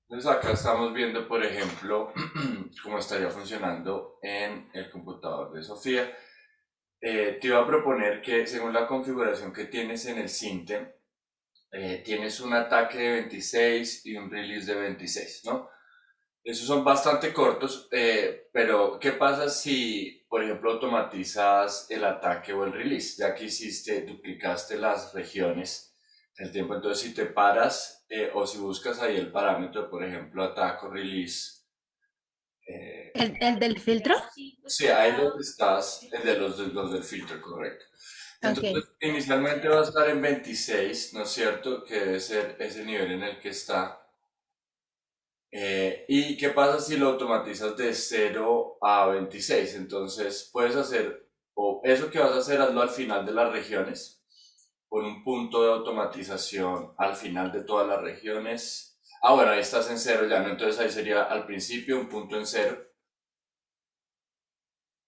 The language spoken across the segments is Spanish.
Entonces acá estamos viendo, por ejemplo, cómo estaría funcionando en el computador de Sofía. Te iba a proponer que según la configuración que tienes en el Syntem, tienes un ataque de 26 y un release de 26, ¿no? Esos son bastante cortos, pero ¿qué pasa si, por ejemplo, automatizas el ataque o el release? Ya que hiciste, duplicaste las regiones el tiempo, entonces si te paras o si buscas ahí el parámetro, por ejemplo, ataque o release, ¿El del filtro? sí, ahí donde estás, el de los del filtro, correcto. Entonces, Ok. inicialmente va a estar en 26, ¿no es cierto? Que debe ser ese nivel en el que está. ¿Y qué pasa si lo automatizas de 0 a 26? Entonces puedes hacer, o eso que vas a hacer, hazlo al final de las regiones, con un punto de automatización al final de todas las regiones. Ah, bueno, ahí estás en 0 ya, ¿no? Entonces ahí sería al principio un punto en 0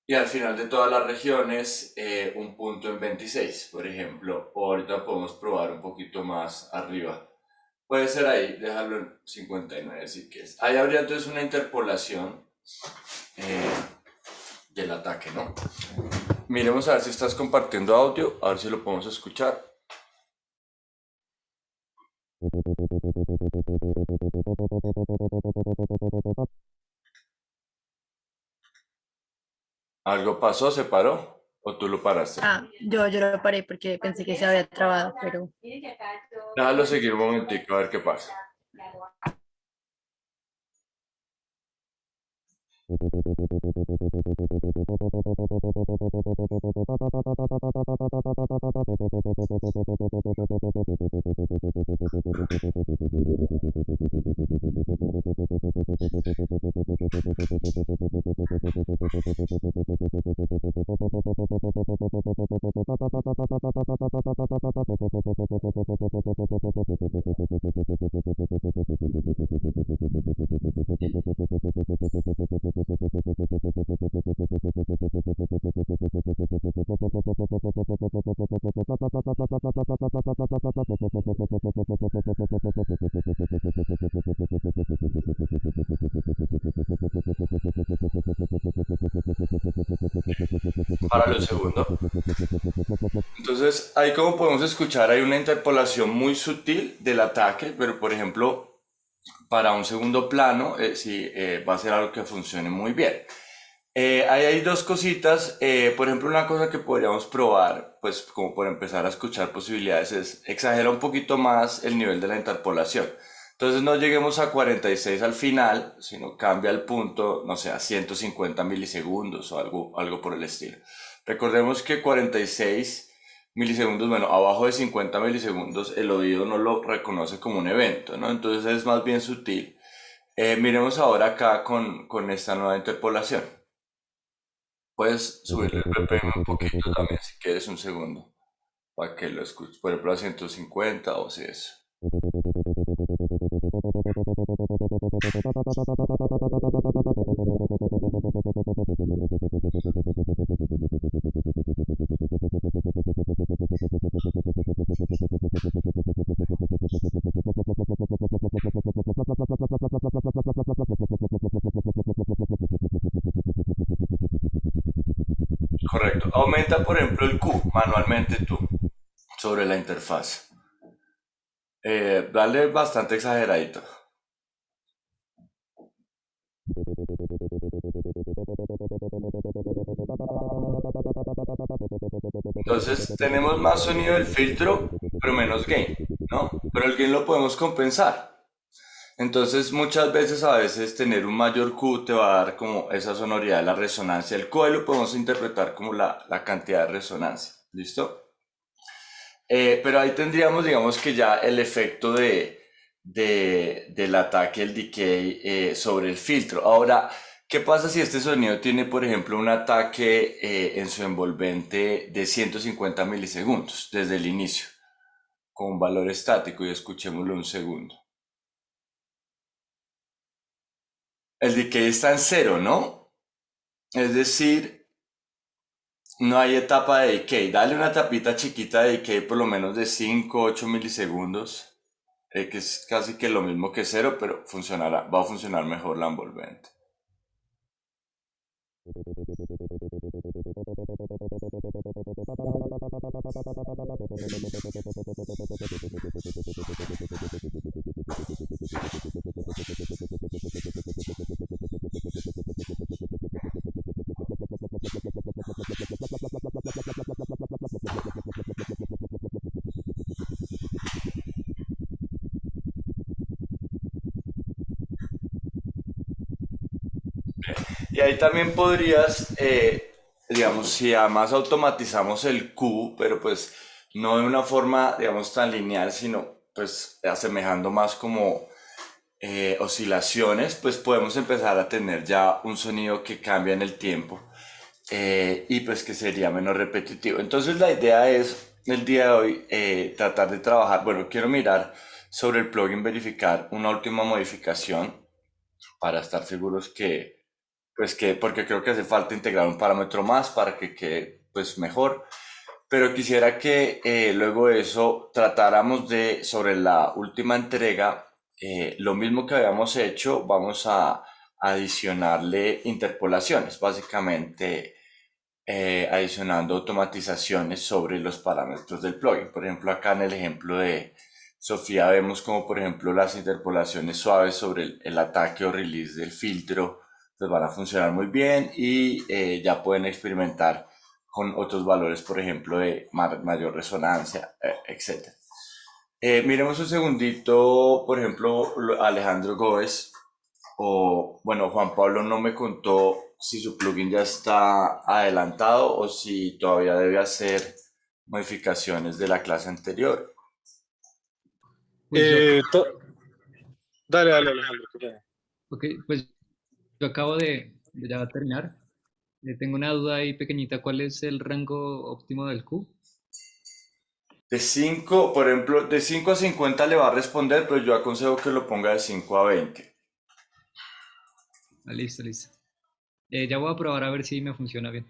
y al final de todas las regiones un punto en 26, por ejemplo. O ahorita podemos probar un poquito más arriba. Puede ser ahí, déjalo en 59 si quieres. Ahí habría entonces una interpolación eh, del ataque, ¿no? Miremos a ver si estás compartiendo audio, a ver si lo podemos escuchar. ¿Algo pasó? ¿Se paró? ¿O tú lo paraste? Yo lo paré porque pensé que se había trabado, pero Déjalo seguir un momentico a ver qué pasa. Para lo segundo. Entonces, ahí como podemos escuchar, hay una interpolación muy sutil del ataque, pero por ejemplo, para un segundo plano, sí, va a ser algo que funcione muy bien. Ahí hay dos cositas. Por ejemplo, una cosa que podríamos probar, pues como por empezar a escuchar posibilidades, es exagera un poquito más el nivel de la interpolación. Entonces no lleguemos a 46 al final, sino cambia el punto, no sé, a 150 milisegundos o algo por el estilo. Recordemos que 46 milisegundos, bueno, abajo de 50 milisegundos, el oído no lo reconoce como un evento, ¿no? Entonces es más bien sutil. Miremos ahora acá con esta nueva interpolación. Puedes subirle el BPM un poquito también si quieres un segundo para que lo escuches. Por ejemplo a 150 o si es. Correcto. Aumenta por ejemplo el Q manualmente tú sobre la interfaz. Dale bastante exageradito. Entonces tenemos más sonido del filtro, pero menos gain, ¿no? Pero el gain lo podemos compensar. Entonces muchas veces a veces tener un mayor Q te va a dar como esa sonoridad de la resonancia. El Q ahí lo podemos interpretar como la cantidad de resonancia. ¿Listo? Pero ahí tendríamos, digamos que ya el efecto del ataque, el decay sobre el filtro. Ahora, ¿qué pasa si este sonido tiene, por ejemplo, un ataque en su envolvente de 150 milisegundos desde el inicio, con un valor estático y escuchémoslo un segundo? El decay está en cero, ¿no? Es decir, no hay etapa de decay. Dale una tapita chiquita de decay por lo menos de 5 8 milisegundos. que es casi que lo mismo que cero, pero funcionará, va a funcionar mejor la envolvente. Y ahí también podrías, digamos, si además automatizamos el Q, pero pues no de una forma, digamos, tan lineal, sino pues asemejando más como oscilaciones, pues podemos empezar a tener ya un sonido que cambia en el tiempo y pues que sería menos repetitivo. Entonces la idea es el día de hoy tratar de trabajar, bueno, quiero mirar sobre el plugin, verificar una última modificación para estar seguros que, pues que, porque creo que hace falta integrar un parámetro más para que quede pues mejor. Pero quisiera que luego de eso tratáramos de, sobre la última entrega, lo mismo que habíamos hecho, vamos a adicionarle interpolaciones, básicamente adicionando automatizaciones sobre los parámetros del plugin. Por ejemplo, acá en el ejemplo de Sofía vemos como por ejemplo las interpolaciones suaves sobre el ataque o release del filtro pues van a funcionar muy bien y ya pueden experimentar con otros valores, por ejemplo, de mayor resonancia, etc. Miremos un segundito, por ejemplo, Alejandro Gómez o, bueno, Juan Pablo no me contó si su plugin ya está adelantado o si todavía debe hacer modificaciones de la clase anterior. Pues yo, Dale, dale, Alejandro. Qué pena. ok, pues yo acabo de ya terminar. Tengo una duda ahí pequeñita. ¿Cuál es el rango óptimo del Q? De 5, por ejemplo, de 5 a 50 le va a responder, pero yo aconsejo que lo ponga de 5 a 20. Ah, listo, listo. Ya voy a probar a ver si me funciona bien.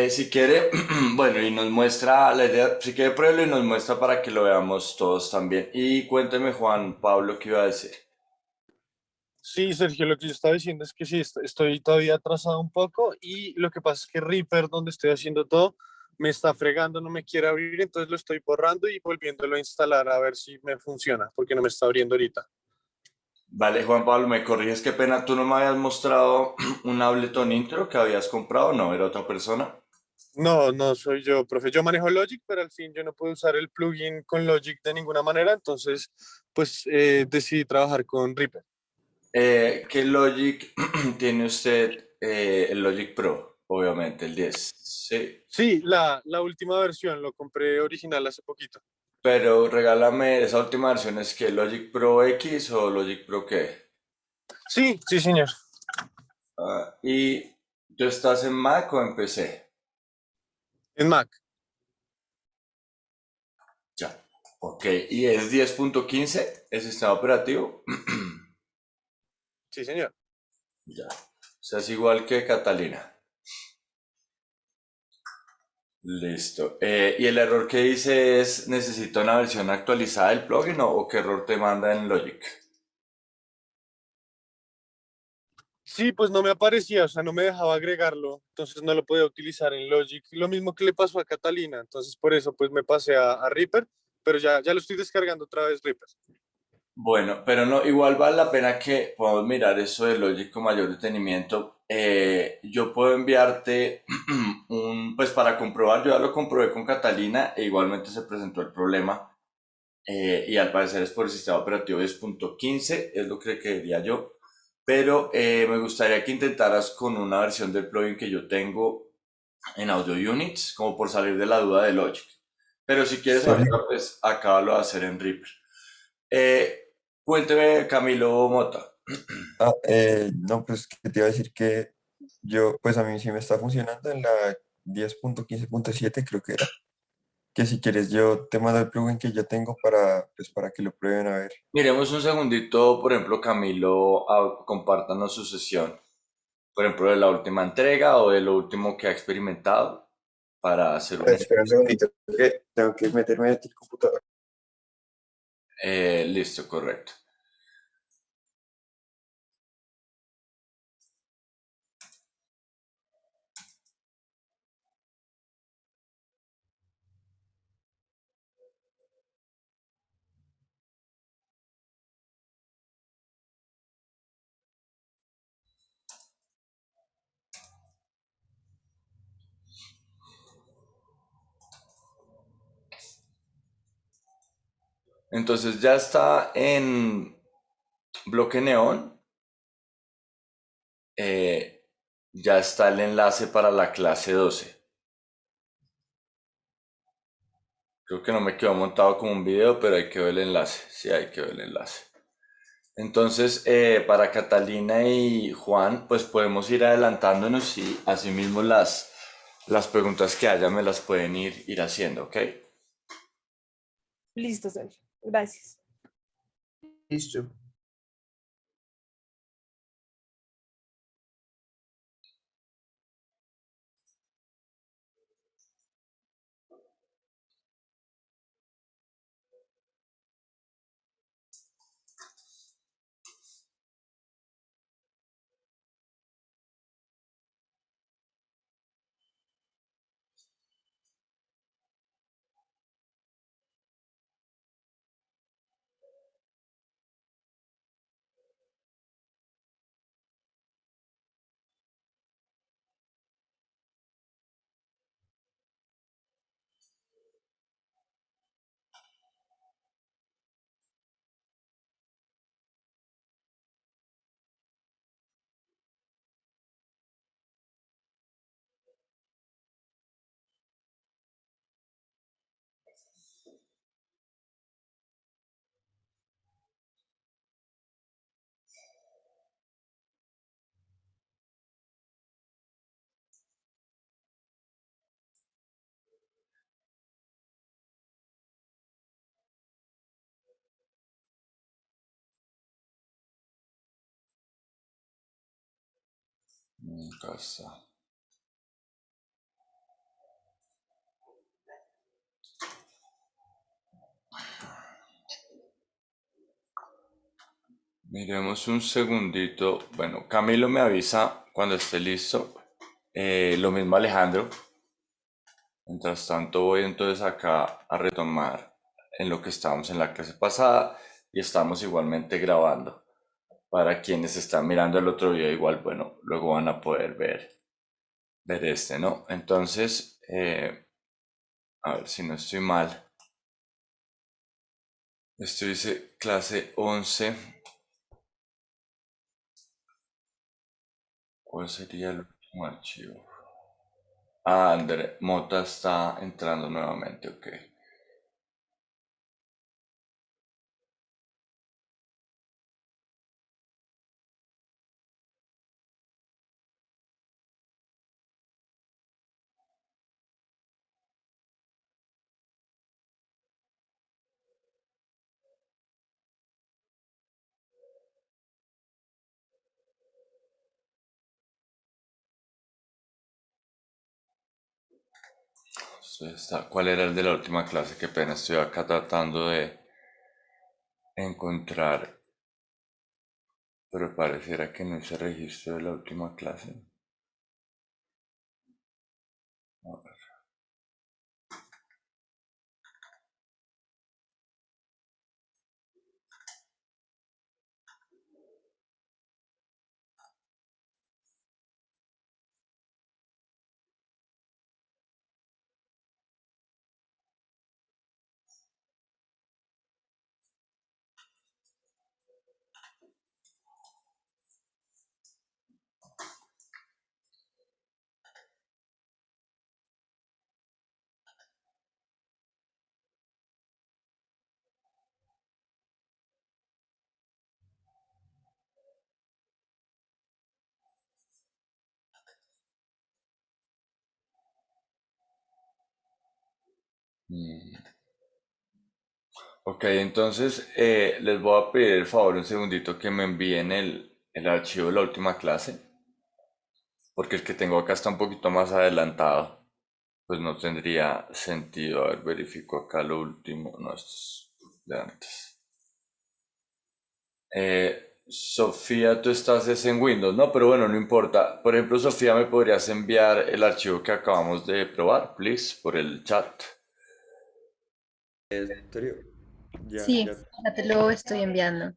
Si quiere, bueno, y nos muestra la idea, si quiere pruébelo y nos muestra para que lo veamos todos también. Y cuénteme, Juan Pablo, qué iba a decir. Sí, Sergio, lo que yo estaba diciendo es que sí, estoy todavía atrasado un poco y lo que pasa es que Reaper, donde estoy haciendo todo, me está fregando, no me quiere abrir, entonces lo estoy borrando y volviéndolo a instalar a ver si me funciona, porque no me está abriendo ahorita. Vale, Juan Pablo, me corriges, qué pena, tú no me habías mostrado un Ableton Intro que habías comprado, no, era otra persona. No, no soy yo, profe. Yo manejo Logic, pero al fin yo no puedo usar el plugin con Logic de ninguna manera, entonces pues decidí trabajar con Reaper. ¿Qué Logic tiene usted? El Logic Pro, obviamente, el 10. Sí, Sí, la última versión, lo compré original hace poquito. pero regálame esa última versión, ¿es que Logic Pro X o Logic Pro qué? Sí, sí, señor. ¿Y tú estás en Mac o en PC? En Mac. Ya. Ok, ¿y es 10.15 el sistema operativo? Sí, señor. Ya. O sea, es igual que Catalina. Listo. ¿Y el error que dice es necesito una versión actualizada del plugin o qué error te manda en Logic? Sí, pues no me aparecía, o sea, no me dejaba agregarlo, entonces no lo podía utilizar en Logic. Lo mismo que le pasó a Catalina, entonces por eso pues me pasé a Reaper, pero ya lo estoy descargando otra vez Reaper. Bueno, pero no, igual vale la pena que podamos mirar eso de Logic con mayor detenimiento. Yo puedo enviarte pues para comprobar, yo ya lo comprobé con Catalina e igualmente se presentó el problema y al parecer es por el sistema operativo 10.15, es lo que creería yo. Pero me gustaría que intentaras con una versión del plugin que yo tengo en Audio Units, como por salir de la duda de Logic. Pero si quieres Sí. ahorita, pues acábalo de hacer en Reaper. Cuénteme, Camilo Mota. No, pues que te iba a decir que yo, pues a mí sí me está funcionando en la 10.15.7 creo que era. Que si quieres yo te mando el plugin que yo tengo para, pues para que lo prueben a ver. Miremos un segundito, por ejemplo, Camilo, compártanos su sesión, por ejemplo, de la última entrega o de lo último que ha experimentado para hacer un... Espera un segundito, que tengo que meterme en el computador. Listo, correcto. Entonces ya está en bloque neón. eh, ya está el enlace para la clase 12. Creo que no me quedó montado como un video, pero ahí quedó el enlace. Sí, ahí quedó el enlace. Entonces, para Catalina y Juan, pues podemos ir adelantándonos y asimismo las preguntas que haya me las pueden ir haciendo, ¿ok? Listo, Sergio. Gracias. Listo. Acá está. Miremos un segundito. Bueno, Camilo me avisa cuando esté listo. Lo mismo Alejandro. Mientras tanto voy entonces acá a retomar en lo que estábamos en la clase pasada y estamos igualmente grabando. Para quienes están mirando el otro video igual, bueno, luego van a poder ver este, ¿no? Entonces, a ver si no estoy mal. Esto dice clase 11. ¿Cuál sería el último archivo? Ah, André Mota está entrando nuevamente, ok. ¿Cuál era el de la última clase? Qué pena, estoy acá tratando de encontrar, pero pareciera que no hice registro de la última clase. A ver. Mm. Ok, entonces les voy a pedir el favor un segundito que me envíen el archivo de la última clase, porque el que tengo acá está un poquito más adelantado, pues no tendría sentido. A ver, verifico acá lo último, no, esto es de antes. Sofía, tú estás es en Windows, ¿no? Pero bueno, no importa. Por ejemplo, Sofía, ¿me podrías enviar el archivo que acabamos de probar, please, por el chat? Serio, ya, Sí, ya. ya te lo estoy enviando.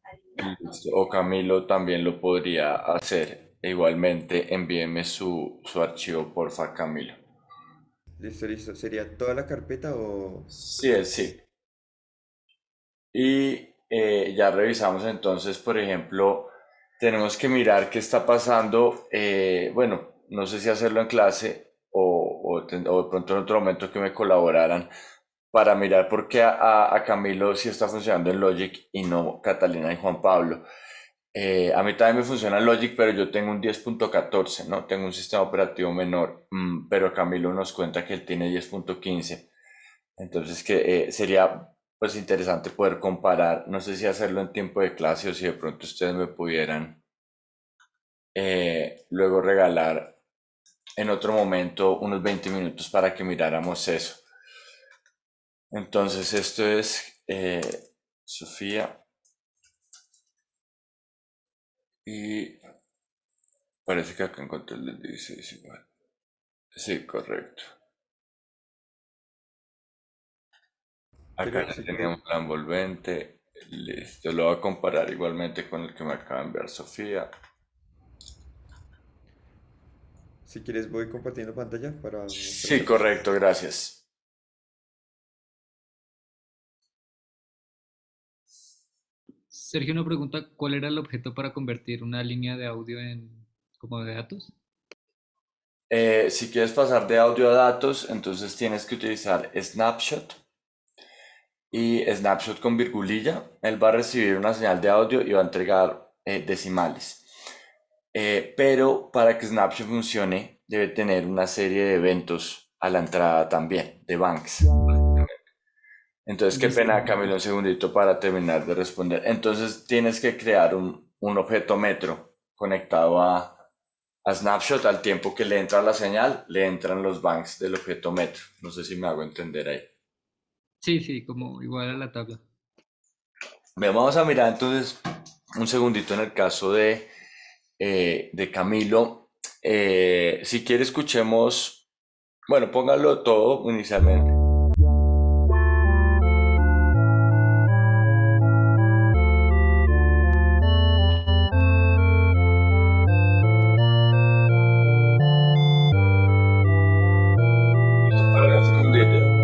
Listo. O Camilo también lo podría hacer. Igualmente, envíeme su archivo, porfa, Camilo. Listo, listo. ¿Sería toda la carpeta o...? Sí, sí. Y ya revisamos entonces, por ejemplo, tenemos que mirar qué está pasando. Bueno, no sé si hacerlo en clase o de pronto en otro momento que me colaboraran para mirar por qué a Camilo sí está funcionando en Logic y no Catalina y Juan Pablo. A mí también me funciona Logic, pero yo tengo un 10.14, ¿no? Tengo un sistema operativo menor, pero Camilo nos cuenta que él tiene 10.15. Entonces, que sería pues interesante poder comparar, no sé si hacerlo en tiempo de clase o si de pronto ustedes me pudieran luego regalar en otro momento unos 20 minutos para que miráramos eso. Entonces, esto es Sofía y parece que acá encontré el del 16 igual. Sí, correcto. Acá Pero ya si teníamos la envolvente. Listo, lo voy a comparar igualmente con el que me acaba de enviar Sofía. quieres voy compartiendo pantalla para Sí, mostrarte. correcto, gracias. Sergio nos pregunta cuál era el objeto para convertir una línea de audio en como de datos. Si quieres pasar de audio a datos, entonces tienes que utilizar Snapshot y Snapshot con virgulilla. Él va a recibir una señal de audio y va a entregar decimales. Pero para que Snapshot funcione, debe tener una serie de eventos a la entrada también, de banks. Entonces, qué Listo. pena, Camilo, un segundito para terminar de responder. Entonces, tienes que crear un objeto metro conectado a Snapshot. Al tiempo que le entra la señal, le entran los banks del objeto metro. No sé si me hago entender ahí. Sí, sí, como igual a la tabla. Bien, vamos a mirar entonces un segundito en el caso de Camilo. Si quiere, escuchemos. Bueno, póngalo todo inicialmente. Para un segundito.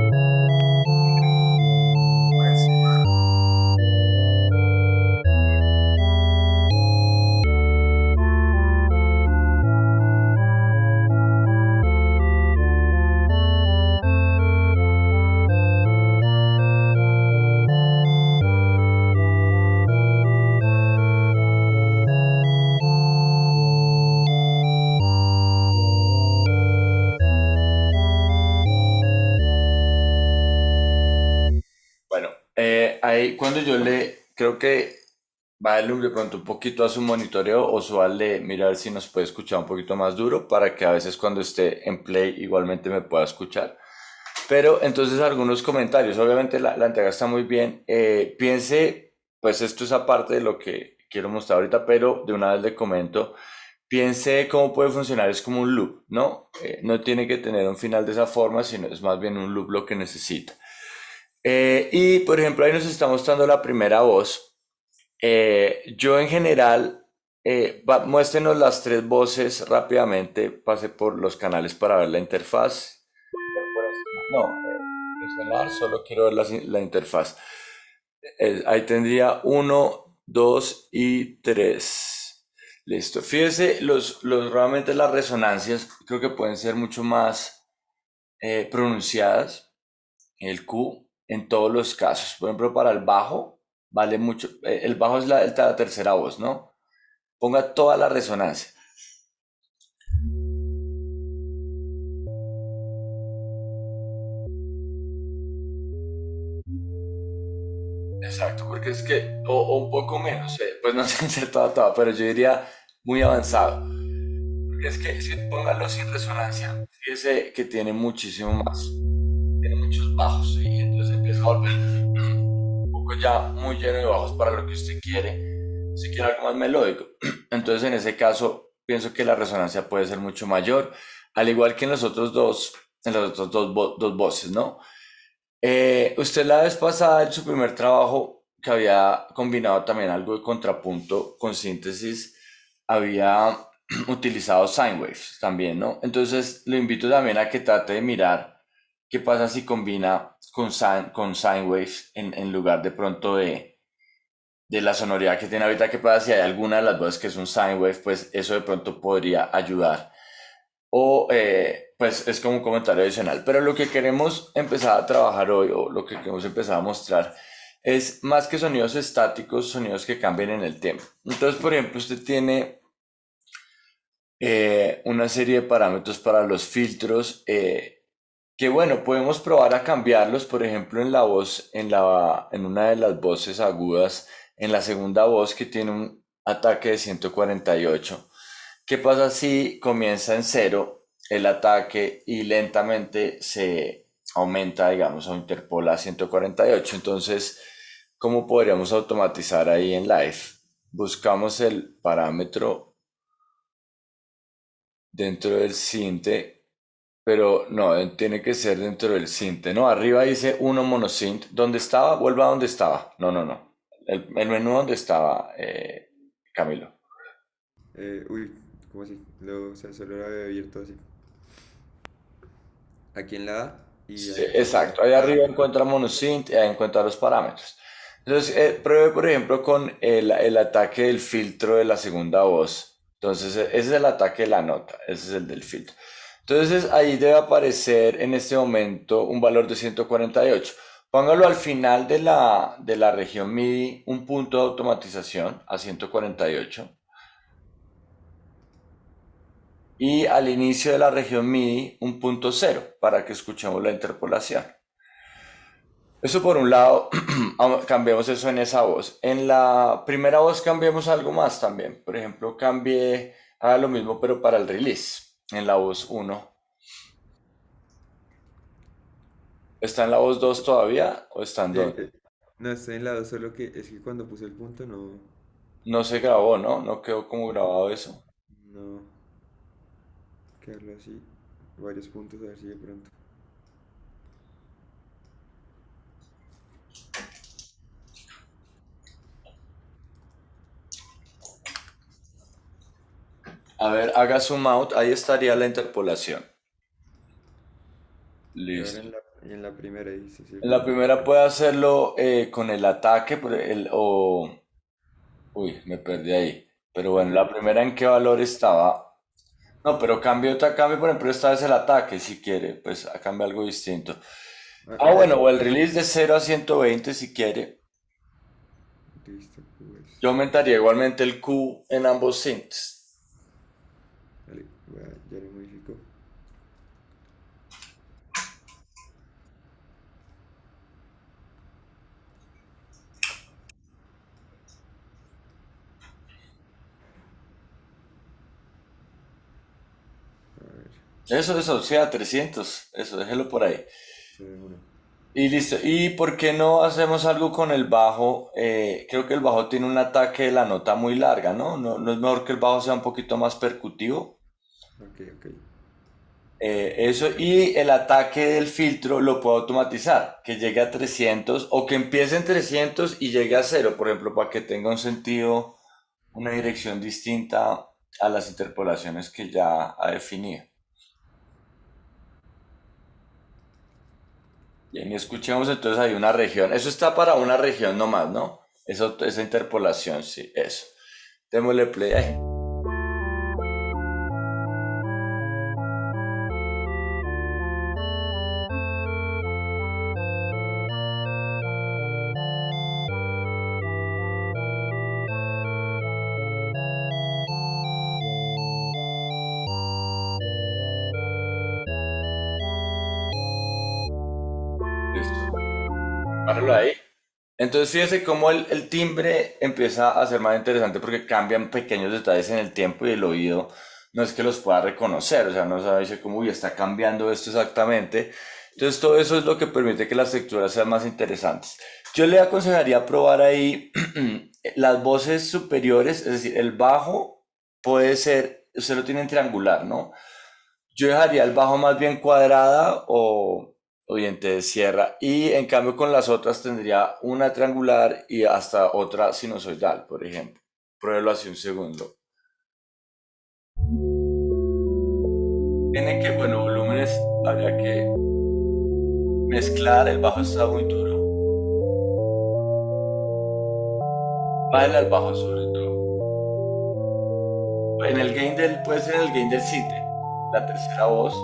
Bueno, ahí cuando yo creo que va a darle de pronto un poquito a su monitoreo o suale mirar si nos puede escuchar un poquito más duro para que a veces cuando esté en play igualmente me pueda escuchar. Pero entonces algunos comentarios, obviamente la entrega está muy bien. Piense, pues esto es aparte de lo que quiero mostrar ahorita, pero de una vez le comento, piense cómo puede funcionar, es como un loop, ¿no? No tiene que tener un final de esa forma, sino es más bien un loop lo que necesita. Y por ejemplo, ahí nos está mostrando la primera voz. Yo en general, muéstrenos las tres voces rápidamente, pase por los canales para ver la interfaz. No, presionar, solo quiero ver la interfaz. Ahí tendría uno, dos y tres. Listo. Fíjese, realmente las resonancias creo que pueden ser mucho más pronunciadas. El Q en todos los casos. Por ejemplo, para el bajo, vale mucho. El bajo es la tercera voz, ¿no? Ponga toda la resonancia. Exacto, porque es que, o un poco menos, pues no sé si toda, pero yo diría muy avanzado. Porque es que si póngalo sin resonancia, fíjese que tiene muchísimo más, tiene muchos bajos, y entonces empieza a volver un poco ya muy lleno de bajos para lo que usted quiere. si quiere algo más melódico. Entonces, en ese caso, pienso que la resonancia puede ser mucho mayor, al igual que en los otros dos voces, ¿no? Usted la vez pasada, en su primer trabajo, que había combinado también algo de contrapunto con síntesis, había utilizado sine waves también, ¿no? Entonces, lo invito también a que trate de mirar qué pasa si combina con sine waves en lugar de pronto de la sonoridad que tiene ahorita, que pasa si hay alguna de las voces que es un sine wave, pues eso de pronto podría ayudar. O pues es como un comentario adicional. Pero lo que queremos empezar a trabajar hoy, o lo que queremos empezar a mostrar, es más que sonidos estáticos, sonidos que cambien en el tiempo. Entonces, por ejemplo, usted tiene una serie de parámetros para los filtros que, bueno, podemos probar a cambiarlos, por ejemplo, en la voz, en una de las voces agudas, en la segunda voz que tiene un ataque de 148. ¿Qué pasa si comienza en cero el ataque y lentamente se aumenta, digamos, o interpola a 148? Entonces, ¿cómo podríamos automatizar ahí en Live? Buscamos el parámetro dentro del sinte, pero no, tiene que ser dentro del sinte, ¿no? Arriba dice 1 monosynth. ¿Dónde estaba? Vuelva a donde estaba. No, no, no. El menú donde estaba, Camilo. Uy, ¿cómo así? O sea, solo lo había abierto así. Aquí en la A y Sí, ahí exacto, ahí arriba encuentra monosynth y ahí encuentra los parámetros. Entonces, pruebe por ejemplo con el ataque del filtro de la segunda voz. Entonces, ese es el ataque de la nota, ese es el del filtro. Entonces, ahí debe aparecer en este momento un valor de 148. Póngalo al final de la región MIDI, un punto de automatización a 148. Y al inicio de la región MIDI, un punto cero para que escuchemos la interpolación. Eso por un lado, cambiemos eso en esa voz. En la primera voz cambiemos algo más también. Por ejemplo, haga lo mismo pero para el release. En la voz 1. ¿Está en la voz 2 todavía o está en sí, 2? no, estoy en la 2, solo que es que cuando puse el punto no, No se grabó, ¿no? No quedó como grabado eso. no, quedarlo así, varios puntos, a ver si de pronto. A ver, haga zoom out, ahí estaría la interpolación. Y ahora Listo. en la primera dice, En ¿cierto? la primera puede hacerlo con el ataque o... Uy, me perdí ahí. Pero bueno, El la release. primera en qué valor estaba. No, pero cambio, por ejemplo, esta vez el ataque, si quiere, pues cambia algo distinto. Ah, Acá bueno, o el está, release de 0 a 120 si quiere. listo, pues, Yo aumentaría igualmente el Q en ambos synths. vale, ya lo modifico. A ver, Eso, sí, a 300. Eso, déjelo por ahí. se ve uno. Y listo. ¿Y por qué no hacemos algo con el bajo? Creo que el bajo tiene un ataque de la nota muy larga, ¿no? ¿No es mejor que el bajo sea un poquito más percutivo? Ok, ok. Eso, y el ataque del filtro lo puedo automatizar, que llegue a 300 o que empiece en 300 y llegue a cero, por ejemplo, para que tenga un sentido, una dirección distinta a las interpolaciones que ya ha definido. Bien, y escuchemos entonces ahí una región. Eso está para una región nomás, ¿no? Esa interpolación, sí, eso. Démosle play ahí. Listo. Páralo ahí. Entonces fíjese cómo el timbre empieza a ser más interesante porque cambian pequeños detalles en el tiempo y el oído no es que los pueda reconocer, o sea, no sabe dice cómo uy, está cambiando esto exactamente. Entonces todo eso es lo que permite que las lecturas sean más interesantes. Yo le aconsejaría probar ahí las voces superiores, es decir, el bajo puede ser, usted lo tiene en triangular, ¿no? Yo dejaría el bajo más bien cuadrada o diente de sierra y en cambio con las otras tendría una triangular y hasta otra sinusoidal, por ejemplo. Pruébelo así un segundo. Tiene que, bueno, volúmenes habría que mezclar, el bajo está muy duro. Bájale al bajo sobre todo. En el gain puede ser en el gain del sinte, la tercera voz.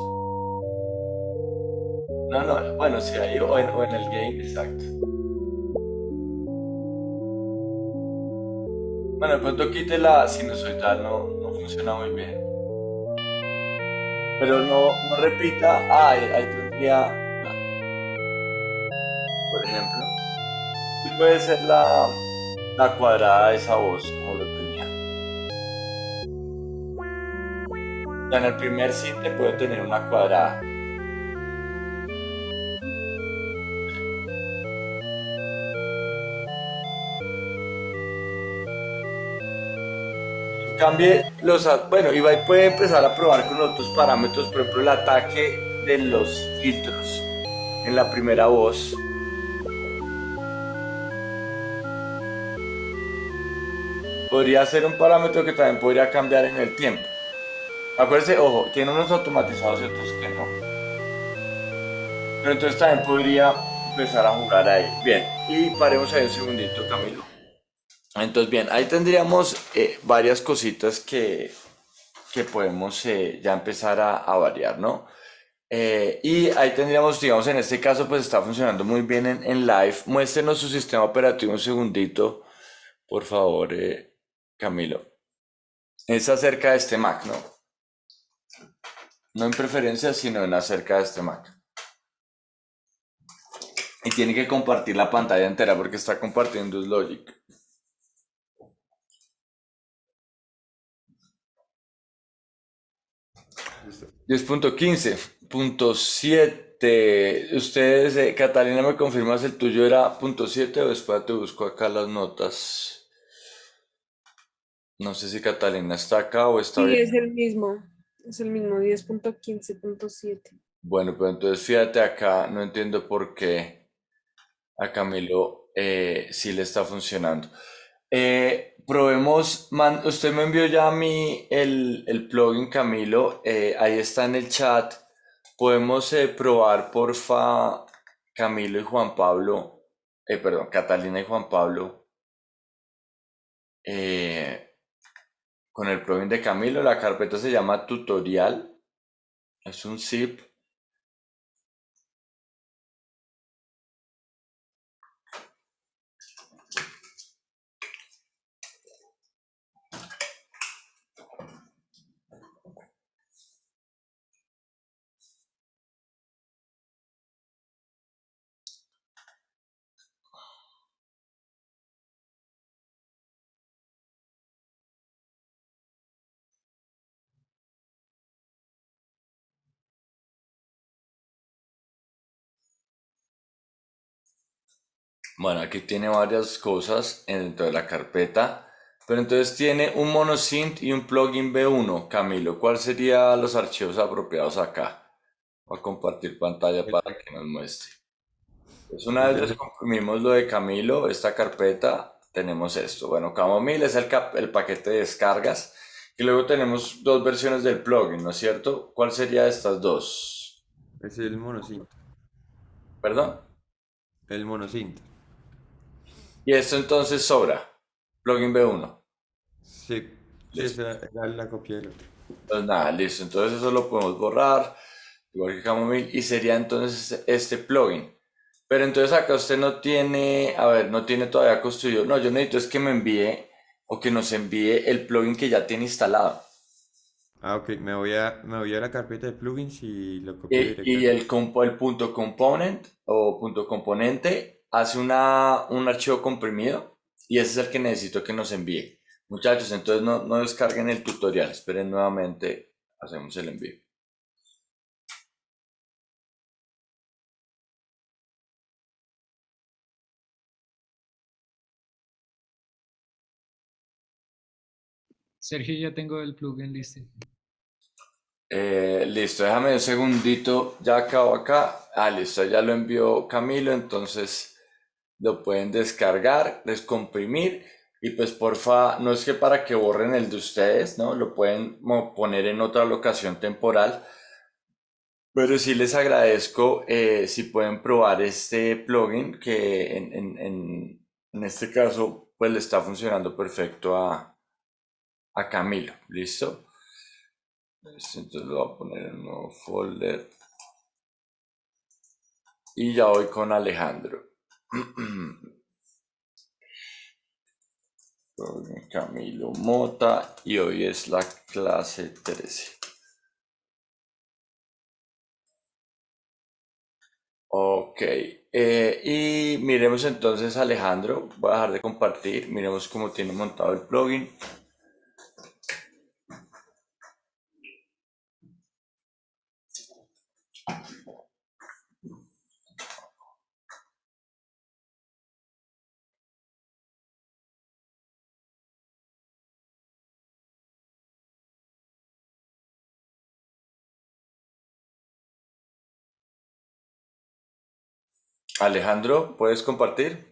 No, no, bueno, sí, ahí o en el gain, exacto. Bueno, de pronto quite la sinusoidal, no funciona muy bien. Pero no repita, ahí tendría, por ejemplo, y puede ser la cuadrada de esa voz, como lo tenía. Ya en el primer sinte puede tener una cuadrada. Cambie bueno, Ibai puede empezar a probar con otros parámetros, por ejemplo, el ataque de los filtros en la primera voz. Podría ser un parámetro que también podría cambiar en el tiempo. Acuérdese, ojo, tiene unos automatizados y otros que no. Pero entonces también podría empezar a jugar ahí. Bien, y paremos ahí un segundito, Camilo. Entonces, bien, ahí tendríamos varias cositas que podemos ya empezar a variar, ¿no? Y ahí tendríamos, digamos, en este caso, pues está funcionando muy bien en live. Muéstrenos su sistema operativo un segundito, por favor, Camilo. Es acerca de este Mac, ¿no? No en preferencias, sino en acerca de este Mac. Y tiene que compartir la pantalla entera porque está compartiendo Logic. Listo. 10.15.7. Ustedes, Catalina, ¿me confirmas el tuyo era .7 o después te busco acá las notas? No sé si Catalina está acá o está Sí, bien. es el mismo 10.15.7. Bueno, pues entonces fíjate acá, no entiendo por qué a Camilo sí le está funcionando. Probemos, usted me envió ya a mí el plugin, Camilo, ahí está en el chat. Podemos probar, porfa, Camilo y Juan Pablo, perdón, Catalina y Juan Pablo, eh, con el plugin de Camilo. La carpeta se llama tutorial, es un zip. Bueno, aquí tiene varias cosas dentro de la carpeta, pero entonces tiene un monosynth y un plugin V1. Camilo, ¿cuáles serían los archivos apropiados acá? Voy a compartir pantalla El- para que nos muestre. Pues una vez Entonces, descomprimimos lo de Camilo, esta carpeta, tenemos esto. Bueno, Camomile es el paquete de descargas y luego tenemos dos versiones del plugin, ¿no es cierto? ¿Cuál sería de estas dos? es el monosynth. ¿Perdón? El monosynth. Y esto entonces sobra, plugin V1. Sí, sí, Listo. esa era la copia del otro. Pues nada, listo. Entonces eso lo podemos borrar, igual que Camomile, y sería entonces este plugin. Pero entonces acá usted no tiene, a ver, no tiene todavía construido. No, yo necesito es que me envíe o que nos envíe el plugin que ya tiene instalado. Ah, ok, me voy a la carpeta de plugins y lo copio Y directamente. el punto component o punto componente hace un archivo comprimido y ese es el que necesito que nos envíe. Muchachos, entonces no descarguen el tutorial, esperen nuevamente, hacemos el envío. Sergio, ya tengo el plugin listo. Listo, déjame un segundito, ya acabo acá. Listo, ya lo envió Camilo, entonces lo pueden descargar, descomprimir y pues porfa, no es que para que borren el de ustedes, ¿no? Lo pueden poner en otra locación temporal, pero sí les agradezco si pueden probar este plugin que en este caso pues le está funcionando perfecto a Camilo, ¿listo? Entonces lo voy a poner en un nuevo folder y ya voy con Alejandro. Camilo Mota y hoy es la clase 13. Ok, y miremos entonces Alejandro, voy a dejar de compartir, miremos cómo tiene montado el plugin. Alejandro, ¿puedes compartir?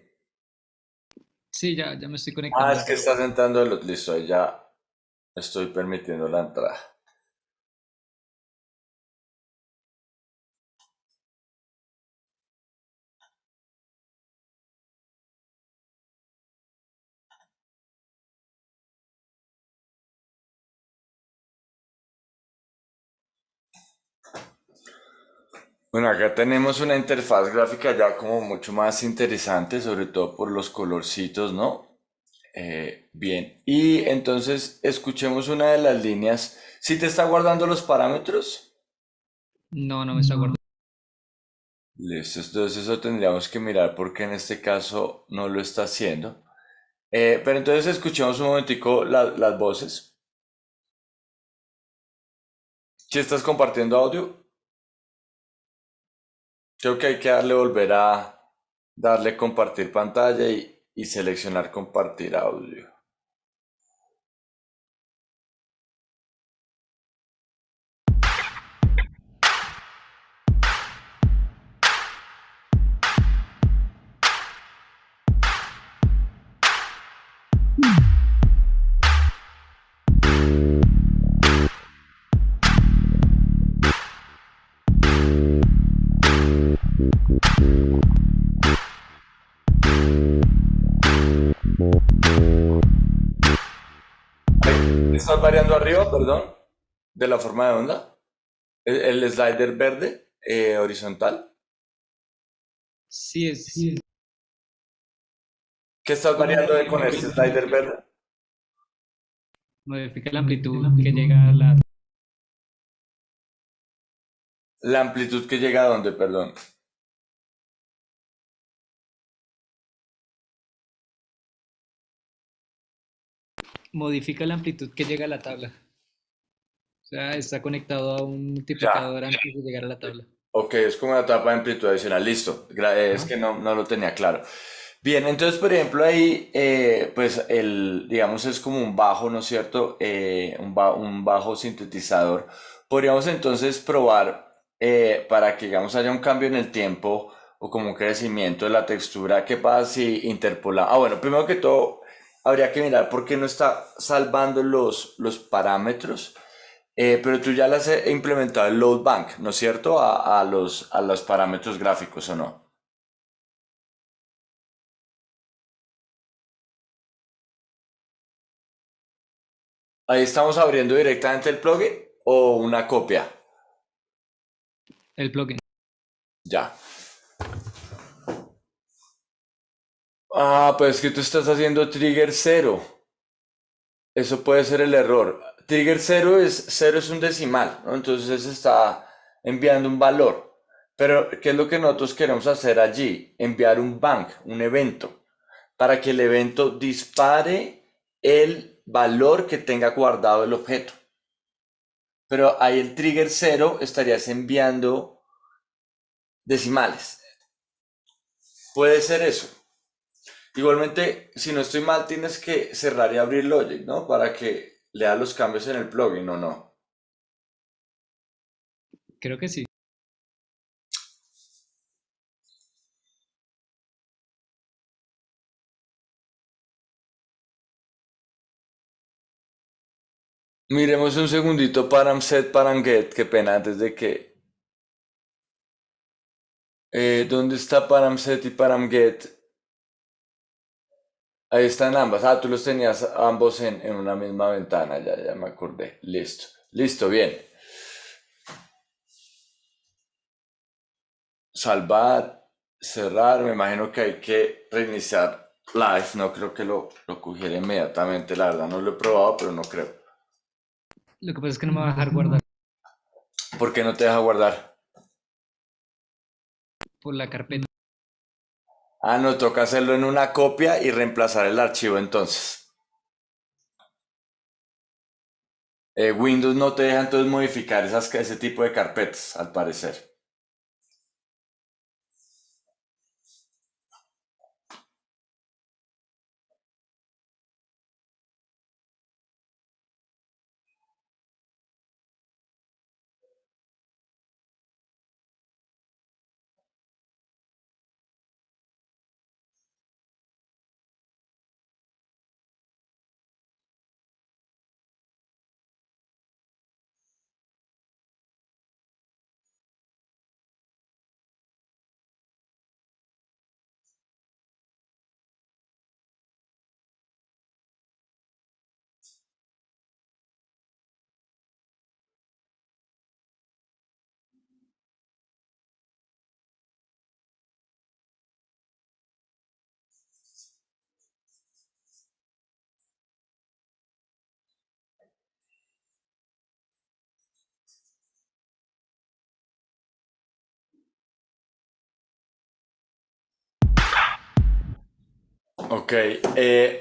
Sí, ya me estoy Es conectando. que estás entrando, listo, ahí ya estoy permitiendo la entrada. Bueno, acá tenemos una interfaz gráfica ya como mucho más interesante, sobre todo por los colorcitos, ¿no? Bien, y entonces escuchemos una de las líneas. ¿Sí te está guardando los parámetros? No, no me está guardando. Listo, entonces eso tendríamos que mirar porque en este caso no lo está haciendo. Pero entonces escuchemos un momentico las voces. ¿Si estás compartiendo audio? Creo que hay que volver a darle compartir pantalla y seleccionar compartir audio. ¿Estás variando arriba, perdón? De la forma de onda. El slider verde, horizontal. Sí, es ¿Qué estás como variando con este slider verde? modifica la amplitud que llega a la... La amplitud que llega a dónde, perdón. Modifica la amplitud que llega a la tabla. O sea, está conectado a un Ya. multiplicador antes de llegar a la tabla. Ok, es como una etapa de amplitud adicional. Listo. Es Ajá. que no lo tenía claro. Bien, entonces, por ejemplo, ahí, pues, digamos, es como un bajo, ¿no es cierto? Un bajo sintetizador. Podríamos entonces probar para que, digamos, haya un cambio en el tiempo o como un crecimiento de la textura. ¿Qué pasa si interpola? Bueno, primero que todo, habría que mirar por qué no está salvando los parámetros. Pero tú ya las has implementado el load bank, ¿no es cierto? A los parámetros gráficos, ¿o no? Ahí estamos abriendo directamente el plugin o una copia. El plugin. Ya. Pues que tú estás haciendo trigger cero. Eso puede ser el error. Trigger cero es un decimal, ¿no? Entonces está enviando un valor. Pero, ¿qué es lo que nosotros queremos hacer allí? Enviar un bank, un evento, para que el evento dispare el valor que tenga guardado el objeto. Pero ahí el trigger cero estarías enviando decimales. Puede ser eso. Igualmente, si no estoy mal, tienes que cerrar y abrir Logic, ¿no? Para que le da los cambios en el plugin o no. Creo que sí. Miremos un segundito param set, param get, qué pena, antes de que... ¿dónde está param set y param get? Ahí están ambas. Ah, tú los tenías ambos en una misma ventana, ya me acordé. Listo, listo, bien. Salvar, cerrar, me imagino que hay que reiniciar live, no creo que lo cogiera inmediatamente, la verdad no lo he probado, pero no creo. Lo que pasa es que no me va a dejar guardar ¿Por qué no te deja guardar? por la carpeta. Ah, no, toca hacerlo en una copia y reemplazar el archivo entonces. Windows no te deja entonces modificar ese tipo de carpetas, al parecer. Ok,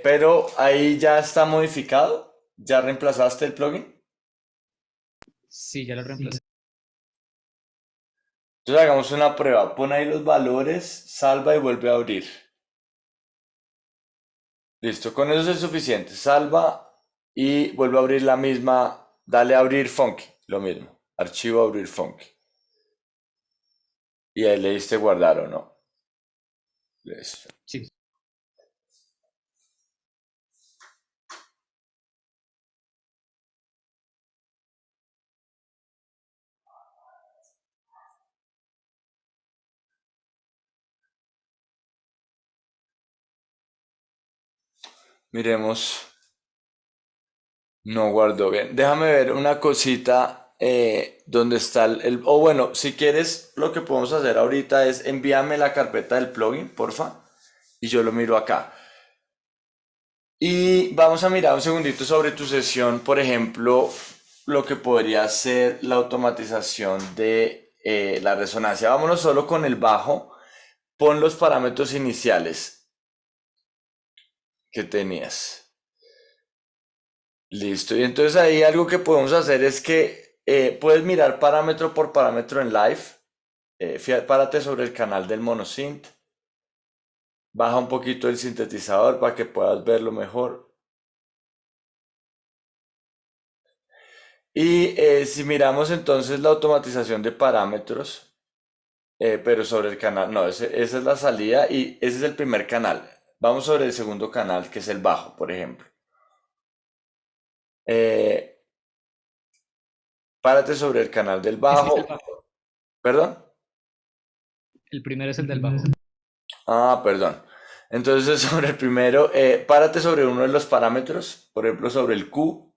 pero ahí ya está modificado. ¿Ya reemplazaste el plugin? Sí, ya lo reemplacé. Entonces hagamos una prueba. Pon ahí los valores, salva y vuelve a abrir. Listo, con eso es suficiente. Salva y vuelve a abrir la misma. Dale a abrir Funky, lo mismo. Archivo abrir Funky. Y ahí le diste guardar o no. Listo. Sí. Miremos. No guardo bien. Déjame ver una cosita donde está o bueno, si quieres, lo que podemos hacer ahorita es envíame la carpeta del plugin, porfa, y yo lo miro acá. Y vamos a mirar un segundito sobre tu sesión, por ejemplo, lo que podría ser la automatización de la resonancia. Vámonos solo con el bajo. Pon los parámetros iniciales que tenías. Listo, y entonces ahí algo que podemos hacer es que puedes mirar parámetro por parámetro en live. Párate sobre el canal del monosynth. Baja un poquito el sintetizador para que puedas verlo mejor. Y si miramos entonces la automatización de parámetros, pero sobre el canal, no, esa es la salida y ese es el primer canal. Vamos sobre el segundo canal, que es el bajo, por ejemplo. Párate sobre el canal del Ese bajo. es el bajo. ¿Perdón? El primero es el del bajo. Ah, perdón. Entonces, sobre el primero, párate sobre uno de los parámetros, por ejemplo, sobre el Q.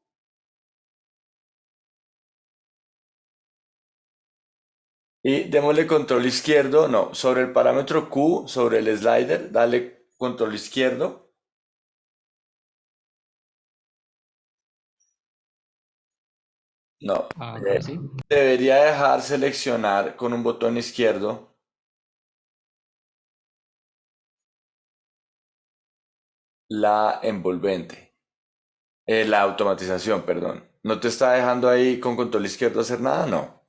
Y démosle control izquierdo, no, sobre el parámetro Q, sobre el slider, dale control izquierdo. No, Ahora sí. debería dejar seleccionar con un botón izquierdo la envolvente, la automatización, perdón. ¿No te está dejando ahí con control izquierdo hacer nada? No.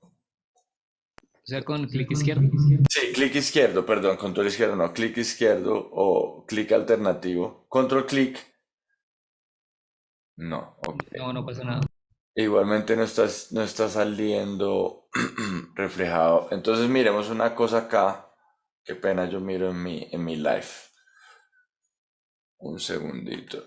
O sea, con clic izquierdo. Sí, clic izquierdo, perdón, control izquierdo, no, clic izquierdo o clic alternativo. Control clic. No, ok. No, no pasa nada. Igualmente no está saliendo reflejado. Entonces miremos una cosa acá. Qué pena, yo miro en mi live. Un segundito.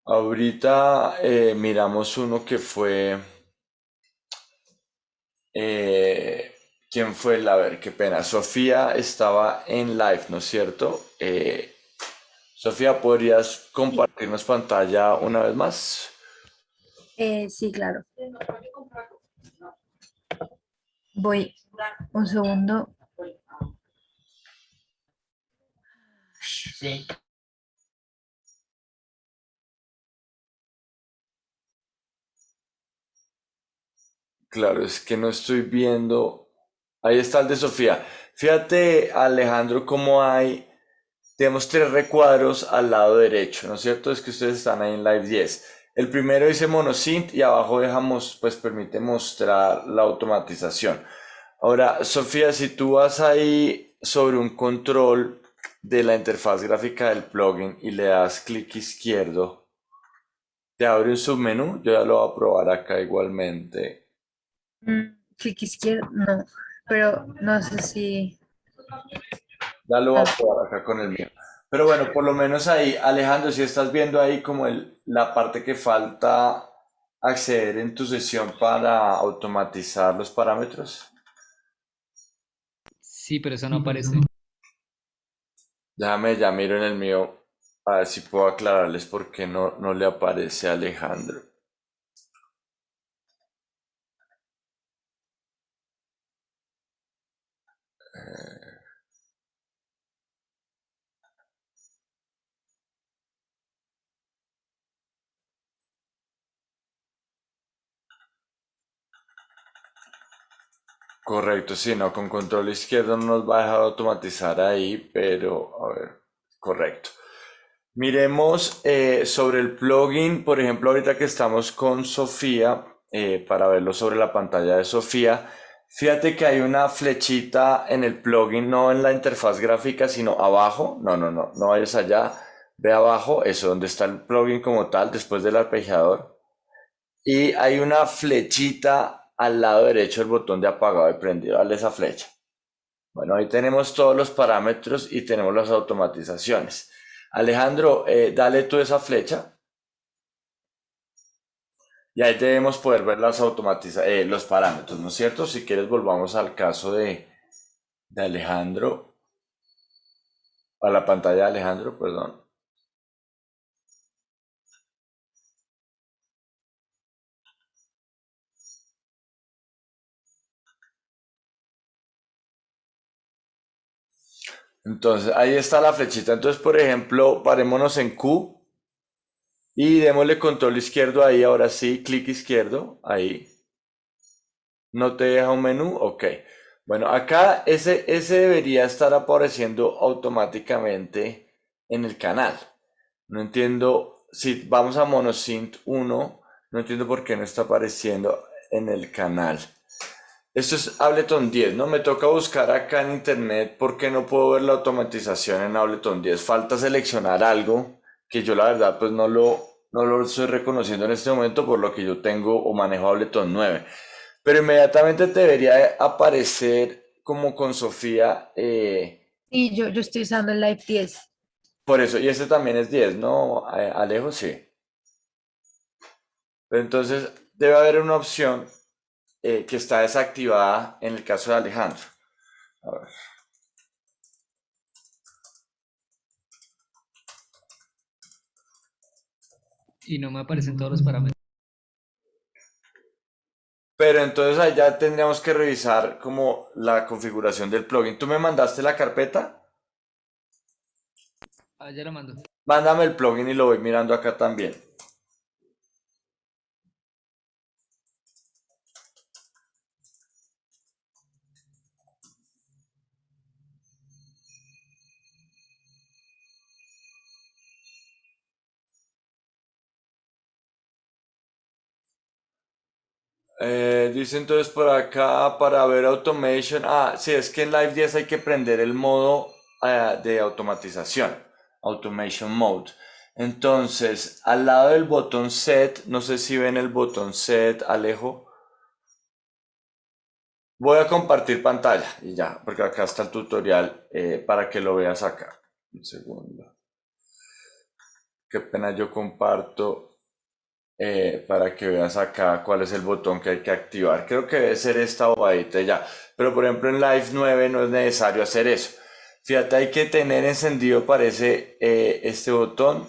Ahorita miramos uno que fue... eh, ¿quién fue el? A ver, qué pena. Sofía estaba en live, ¿no es cierto? Sofía, ¿podrías Sí, compartirnos pantalla una vez más? sí, claro. Voy un segundo. Sí. Claro, es que no estoy viendo. Ahí está el de Sofía. Fíjate, Alejandro, cómo hay. Tenemos tres recuadros al lado derecho, ¿no es cierto? Es que ustedes están ahí en Live 10. El primero dice monosynth y abajo dejamos, pues permite mostrar la automatización. Ahora, Sofía, si tú vas ahí sobre un control de la interfaz gráfica del plugin y le das clic izquierdo, te abre un submenú. Yo ya lo voy a probar acá igualmente. Clic izquierdo, no, pero no sé si... Ya lo voy ah, a probar acá con el mío. Pero bueno, por lo menos ahí, Alejandro, si estás viendo ahí como la parte que falta acceder en tu sesión para automatizar los parámetros. Sí, pero eso no aparece. Déjame, ya miro en el mío a ver si puedo aclararles por qué no le aparece a Alejandro. Correcto, sí, no, con control izquierdo no nos va a dejar automatizar ahí, pero a ver, correcto. Miremos sobre el plugin, por ejemplo, ahorita que estamos con Sofía, para verlo sobre la pantalla de Sofía, fíjate que hay una flechita en el plugin, no en la interfaz gráfica, sino abajo. No vayas allá, ve abajo, eso, donde está el plugin como tal, después del arpegiador. Y hay una flechita al lado derecho del botón de apagado y prendido, dale esa flecha. Bueno, ahí tenemos todos los parámetros y tenemos las automatizaciones. Alejandro, dale tú esa flecha y ahí debemos poder ver los parámetros, ¿no es cierto? Si quieres, volvamos al caso de Alejandro, a la pantalla de Alejandro, perdón. Entonces, ahí está la flechita. Entonces, por ejemplo, parémonos en Q y démosle control izquierdo ahí, ahora sí, clic izquierdo, ahí. ¿No te deja un menú? Ok. Bueno, acá ese debería estar apareciendo automáticamente en el canal. No entiendo, si vamos a Monosynth 1, no entiendo por qué no está apareciendo en el canal. Esto es Ableton 10, ¿no? Me toca buscar acá en internet por qué no puedo ver la automatización en Ableton 10. Falta seleccionar algo que yo la verdad pues no lo estoy reconociendo en este momento por lo que yo tengo o manejo Ableton 9. Pero inmediatamente te debería aparecer como con Sofía, sí, yo estoy usando el Live 10. por eso, y este también es 10, ¿no? Alejo, sí. Pero entonces debe haber una opción que está desactivada en el caso de Alejandro. A ver. Y no me aparecen todos los parámetros. Pero entonces ahí ya tendríamos que revisar como la configuración del plugin. ¿Tú me mandaste la carpeta? Ah, ya lo mando. Mándame el plugin y lo voy mirando acá también. Dice entonces por acá para ver automation. Ah, sí, es que en Live 10 hay que prender el modo de automatización, automation mode. Entonces, al lado del botón set, no sé si ven el botón set, Alejo. Voy a compartir pantalla y ya, porque acá está el tutorial para que lo veas acá. Un segundo. Qué pena, yo comparto para que veas acá cuál es el botón que hay que activar. Creo que debe ser esta bobadita ya. Pero por ejemplo en Live 9 no es necesario hacer eso. Fíjate, hay que tener encendido, parece, este botón.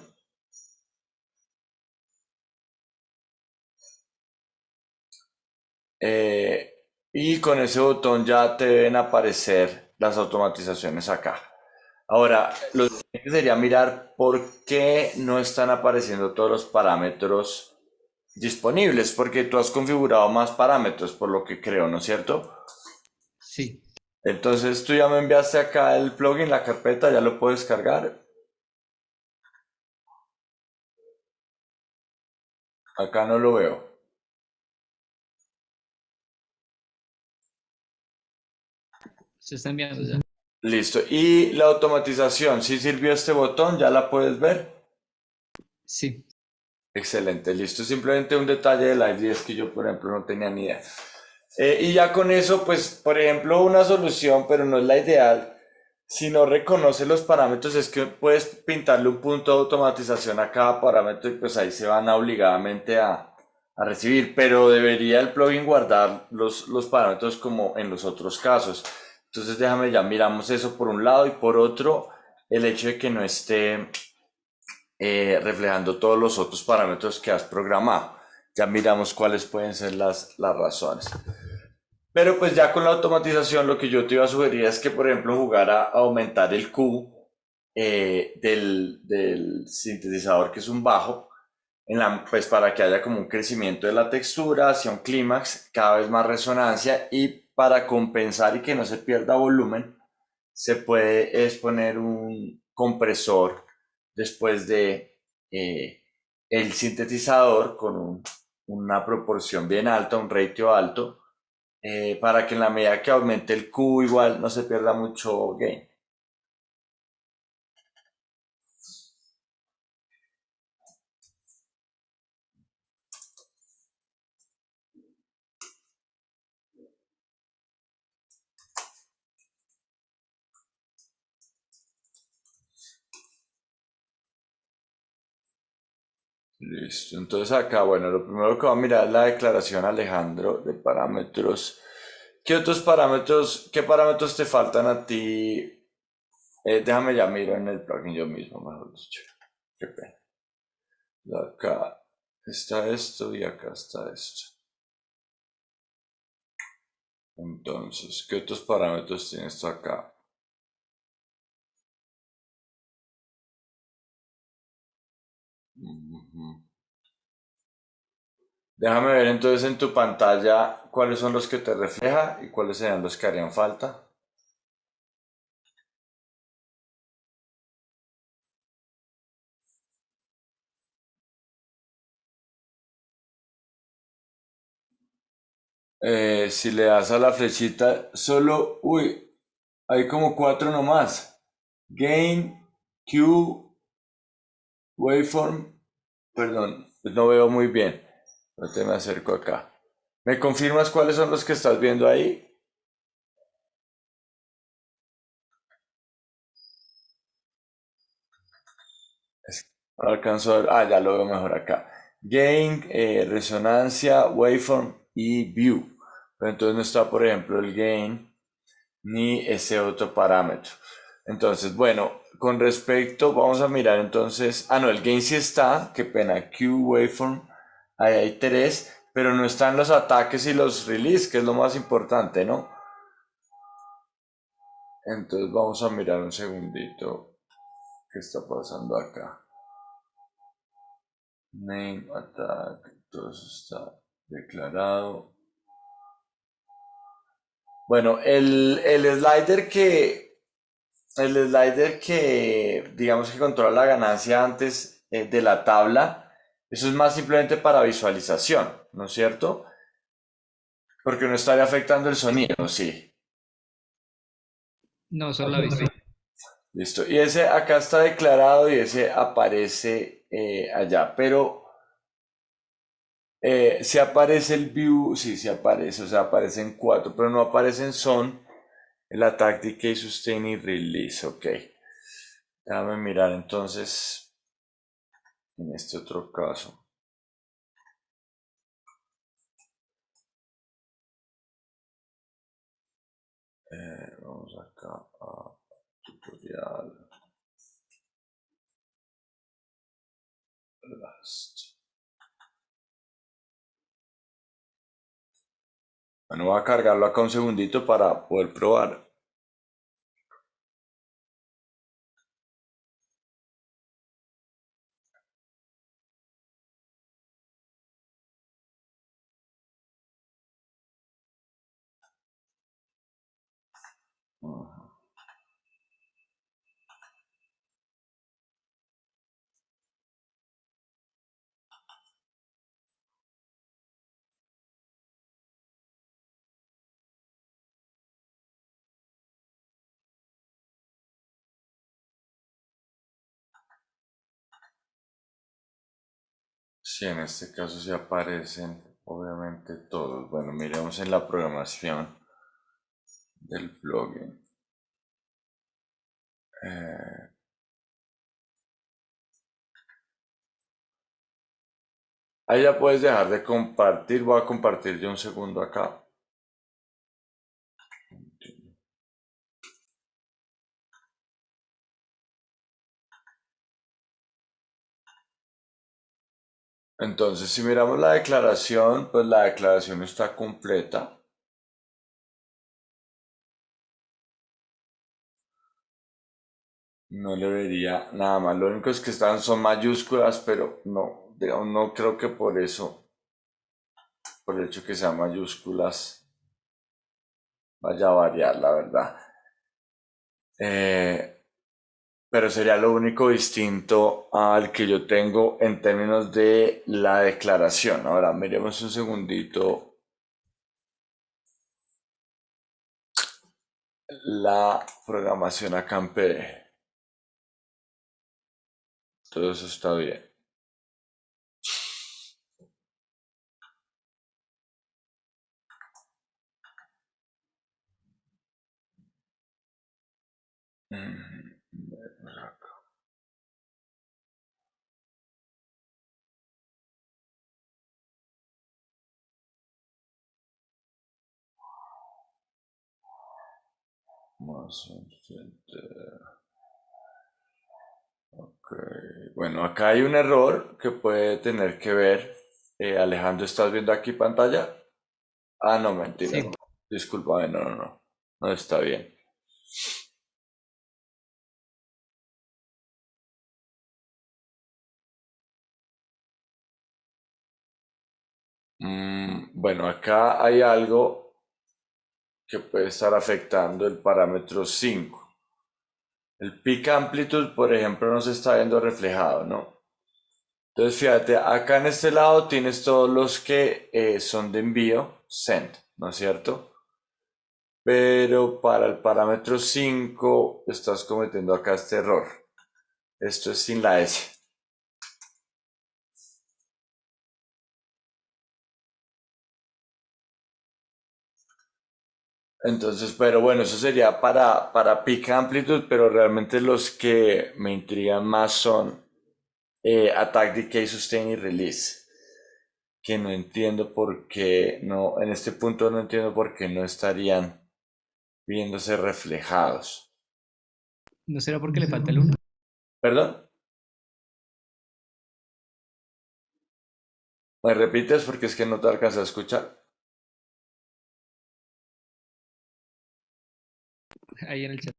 Y con ese botón ya te deben aparecer las automatizaciones acá. Ahora, lo siguiente sería mirar por qué no están apareciendo todos los parámetros disponibles, porque tú has configurado más parámetros, por lo que creo, ¿no es cierto? Sí, Entonces tú ya me enviaste acá el plugin, la carpeta, ya lo puedo descargar. Acá no lo veo. se está enviando ya. Listo. Y la automatización, si sirvió este botón, ya la puedes ver. Sí, Excelente, listo. Simplemente un detalle de Live 10 que yo, por ejemplo, no tenía ni idea. Y ya con eso, pues, por ejemplo, una solución, pero no es la ideal. Si no reconoce los parámetros, es que puedes pintarle un punto de automatización a cada parámetro y pues ahí se van obligadamente a recibir. Pero debería el plugin guardar los parámetros como en los otros casos. Entonces déjame, ya miramos eso por un lado y por otro, el hecho de que no esté reflejando todos los otros parámetros que has programado. Ya miramos cuáles pueden ser las razones. Pero pues ya con la automatización lo que yo te iba a sugerir es que por ejemplo jugara a aumentar el Q del sintetizador, que es un bajo, pues para que haya como un crecimiento de la textura hacia un clímax, cada vez más resonancia, y para compensar y que no se pierda volumen, se puede poner un compresor después de el sintetizador con una proporción bien alta, un ratio alto, para que en la medida que aumente el Q igual no se pierda mucho gain. Listo, entonces acá, bueno, lo primero que va a mirar es la declaración, Alejandro, de parámetros. ¿Qué otros parámetros, qué parámetros te faltan a ti? Déjame ya miro en el plugin yo mismo, mejor dicho. Qué pena. Acá está esto y acá está esto. Entonces, ¿qué otros parámetros tienes tú acá? Ujú. Déjame ver entonces en tu pantalla cuáles son los que te refleja y cuáles serían los que harían falta. Si le das a la flechita, solo, uy, hay como 4 nomás. Gain, Q, Waveform, perdón, pues no veo muy bien. No te me acerco acá. ¿Me confirmas cuáles son los que estás viendo ahí? No alcanzo a ver. Ah, ya lo veo mejor acá. Gain, resonancia, waveform y view. Pero entonces no está, por ejemplo, el gain ni ese otro parámetro. Entonces, bueno, con respecto, vamos a mirar entonces. Ah, no, el gain sí está. Qué pena. Q, waveform. Ahí hay 3, pero no están los ataques y los release, que es lo más importante, ¿no? Entonces vamos a mirar un segundito qué está pasando acá. Name, attack, todo eso está declarado. Bueno, el slider que digamos que controla la ganancia antes de la tabla, eso es más simplemente para visualización, ¿no es cierto? Porque no estaría afectando el sonido, sí. No, solo la vista. Listo. Y ese acá está declarado y ese aparece allá, pero si aparece el view, sí, sí aparece, o sea, aparece en 4, pero no aparece en son, el attack, decay, sustain y release, ok. Déjame mirar entonces en este otro caso. Vamos acá a tutorial. Last. Bueno, voy a cargarlo acá un segundito para poder probar. Sí, en este caso sí aparecen, obviamente todos. Bueno, miremos en la programación del plugin. Ahí ya puedes dejar de compartir. Voy a compartir yo un segundo acá. Entonces, si miramos la declaración, pues la declaración está completa. No le vería nada más. Lo único es que son mayúsculas, pero no, digamos, no creo que por eso, por el hecho que sean mayúsculas, vaya a variar, la verdad. Pero sería lo único distinto al que yo tengo en términos de la declaración. Ahora, miremos un segundito la programación acá en PD. Todo eso está bien. Más un filter. Ok. Bueno, acá hay un error que puede tener que ver. Alejandro, ¿estás viendo aquí pantalla? Ah, no, mentira. Sí. Disculpa, no, no, no. No está bien. Bueno, acá hay algo que puede estar afectando el parámetro 5. El peak amplitude, por ejemplo, no se está viendo reflejado, ¿no? Entonces, fíjate, acá en este lado tienes todos los que son de envío, send, ¿no es cierto? Pero para el parámetro 5 estás cometiendo acá este error. Esto es sin la S. Entonces, pero bueno, eso sería para peak amplitude, pero realmente los que me intrigan más son attack, decay, sustain y release. Que no entiendo por qué no, en este punto no entiendo por qué no estarían viéndose reflejados. ¿No será porque le falta el 1? ¿Perdón? ¿Me repites? Porque es que no te alcanza a escuchar. Ahí en el chat.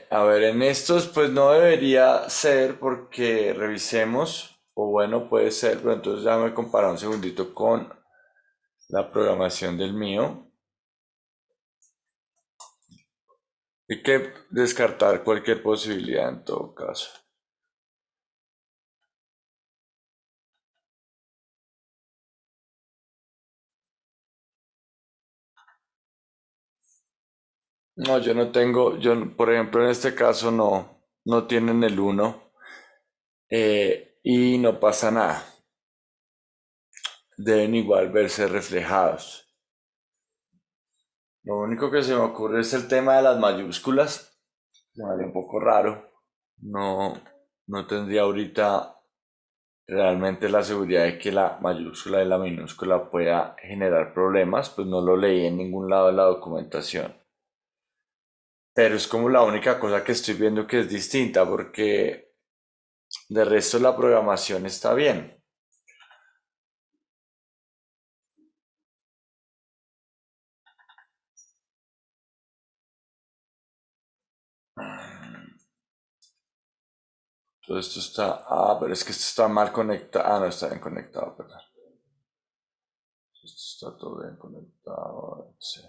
A ver, en estos pues no debería ser porque revisemos, o bueno, puede ser, pero entonces ya me comparo un segundito con la programación del mío. Hay que descartar cualquier posibilidad en todo caso. No, yo no tengo, por ejemplo, en este caso no tienen el 1 y no pasa nada. Deben igual verse reflejados. Lo único que se me ocurre es el tema de las mayúsculas. Se me haría un poco raro. No, no tendría ahorita realmente la seguridad de que la mayúscula y la minúscula pueda generar problemas, pues no lo leí en ningún lado de la documentación. Pero es como la única cosa que estoy viendo que es distinta, porque de resto la programación está bien. Todo esto pero es que esto está mal conectado. No, está bien conectado, perdón. Esto está todo bien conectado, sí.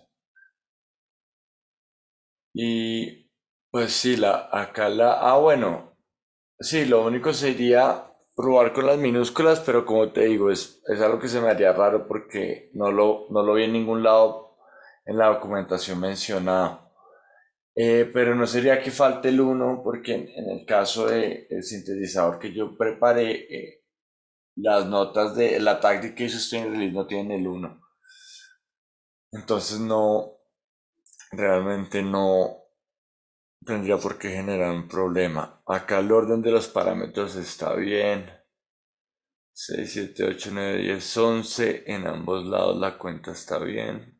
Y pues sí, bueno, sí, lo único sería probar con las minúsculas, pero como te digo, es algo que se me haría raro porque no lo vi en ningún lado en la documentación mencionada. Pero no sería que falte el 1 porque en el caso del sintetizador que yo preparé, las notas de la táctica que hizo String Release no tienen el 1. Entonces realmente no tendría por qué generar un problema. Acá el orden de los parámetros está bien. 6, 7, 8, 9, 10, 11. En ambos lados la cuenta está bien.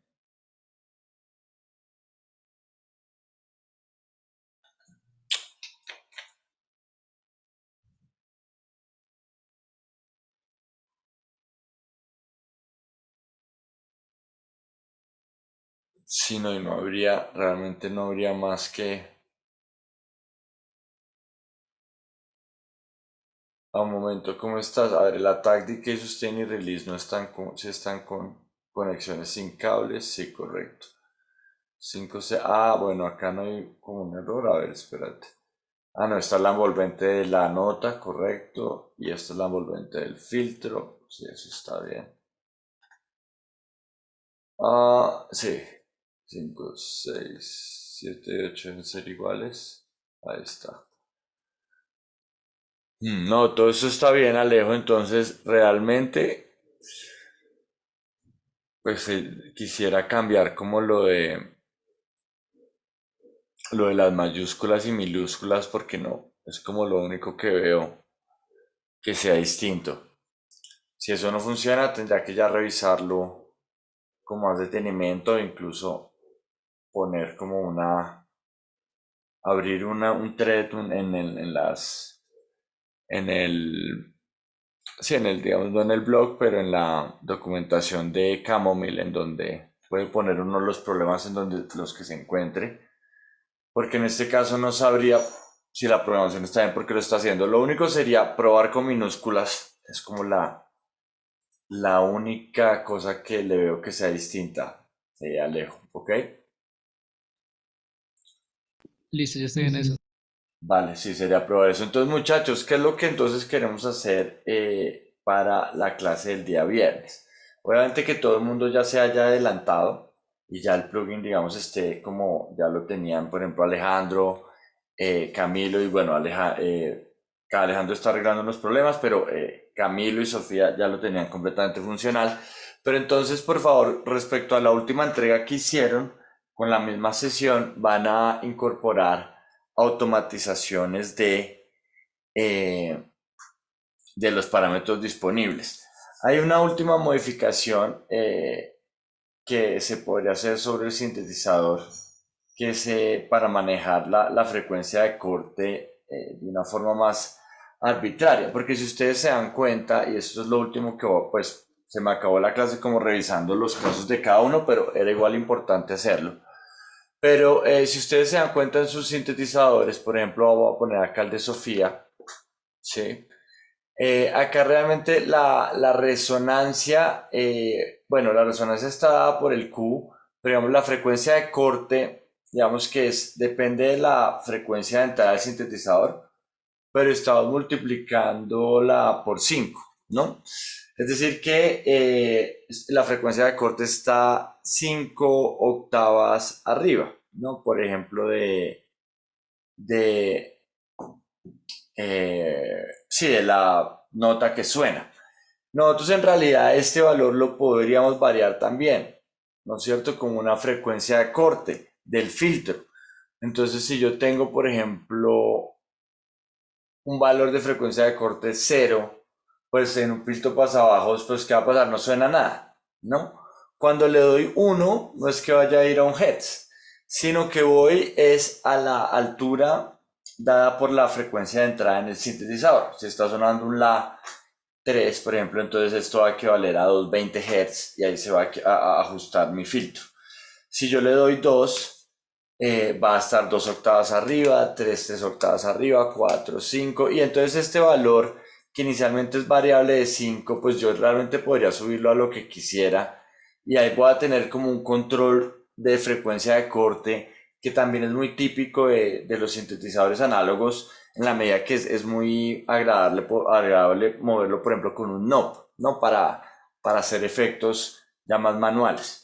Sí, no, y realmente no habría más que... A un momento, ¿cómo estás? A ver, el Attack que Sustain y Release no están si están con conexiones sin cables, sí, correcto. 5C, bueno, acá no hay como un error, a ver, espérate. No, esta es la envolvente de la nota, correcto, y esta es la envolvente del filtro, sí, eso está bien. Sí, 5, 6, 7, 8 deben ser iguales, ahí está. No, todo eso está bien, Alejo, entonces realmente pues quisiera cambiar como lo de las mayúsculas y minúsculas porque no, es como lo único que veo que sea distinto. Si eso no funciona, tendría que ya revisarlo con más detenimiento e incluso poner como abrir un thread en el, sí, digamos, no en el blog, pero en la documentación de Camomile, en donde puede poner uno de los problemas en donde los que se encuentre, porque en este caso no sabría si la programación está bien porque lo está haciendo. Lo único sería probar con minúsculas, es como la única cosa que le veo que sea distinta. Alejo, ¿ok? Listo, ya estoy en eso. Vale, sí, sería probar eso. Entonces, muchachos, ¿qué es lo que entonces queremos hacer para la clase del día viernes? Obviamente que todo el mundo ya se haya adelantado y ya el plugin, digamos, esté como ya lo tenían, por ejemplo, Alejandro, Camilo y bueno, Alejandro está arreglando los problemas, pero Camilo y Sofía ya lo tenían completamente funcional. Pero entonces, por favor, respecto a la última entrega que hicieron, con la misma sesión van a incorporar automatizaciones eh, de los parámetros disponibles. Hay una última modificación que se podría hacer sobre el sintetizador, que es para manejar la frecuencia de corte de una forma más arbitraria, porque si ustedes se dan cuenta, y esto es lo último que pues se me acabó la clase como revisando los casos de cada uno, pero era igual importante hacerlo. Pero si ustedes se dan cuenta en sus sintetizadores, por ejemplo, voy a poner acá el de Sofía, ¿sí? Acá realmente la resonancia, bueno, la resonancia está dada por el Q, pero digamos la frecuencia de corte digamos que depende de la frecuencia de entrada del sintetizador, pero estamos multiplicándola por 5, ¿no? Es decir que la frecuencia de corte está 5 octavas arriba, ¿no? Por ejemplo, de, sí, de la nota que suena. Nosotros en realidad este valor lo podríamos variar también, ¿no es cierto? Como una frecuencia de corte del filtro. Entonces, si yo tengo, por ejemplo, un valor de frecuencia de corte 0, pues en un filtro pasabajos, pues ¿qué va a pasar? No suena nada, ¿no? Cuando le doy 1, no es que vaya a ir a un hertz, sino que voy es a la altura dada por la frecuencia de entrada en el sintetizador. Si está sonando un La 3, por ejemplo, entonces esto va a equivaler a 220 Hz y ahí se va a ajustar mi filtro. Si yo le doy 2, va a estar 2 octavas arriba, 3 octavas arriba, 4, 5, y entonces este valor que inicialmente es variable de 5, pues yo realmente podría subirlo a lo que quisiera y ahí voy a tener como un control de frecuencia de corte que también es muy típico de los sintetizadores análogos en la medida que es muy agradable moverlo, por ejemplo, con un knob, ¿no? Para hacer efectos ya más manuales.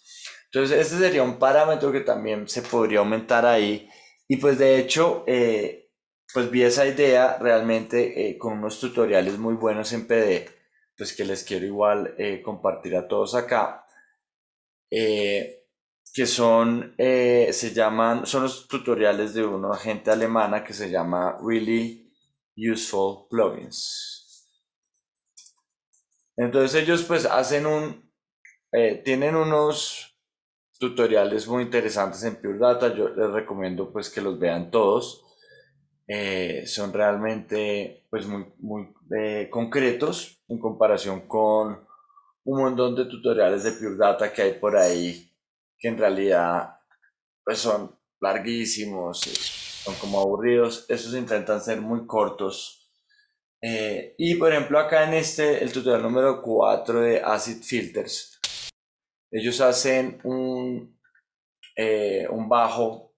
Entonces, este sería un parámetro que también se podría aumentar ahí. Y pues de hecho, pues vi esa idea realmente con unos tutoriales muy buenos en PD, pues que les quiero igual compartir a todos acá. Que son los tutoriales de una gente alemana que se llama Really Useful Plugins. Entonces ellos pues tienen unos tutoriales muy interesantes en Pure Data, yo les recomiendo pues que los vean todos. Son realmente pues muy concretos en comparación con un montón de tutoriales de Pure Data que hay por ahí que en realidad pues son larguísimos, son como aburridos. Esos intentan ser muy cortos. Y por ejemplo acá en el tutorial número 4 de Acid Filters, ellos hacen un bajo,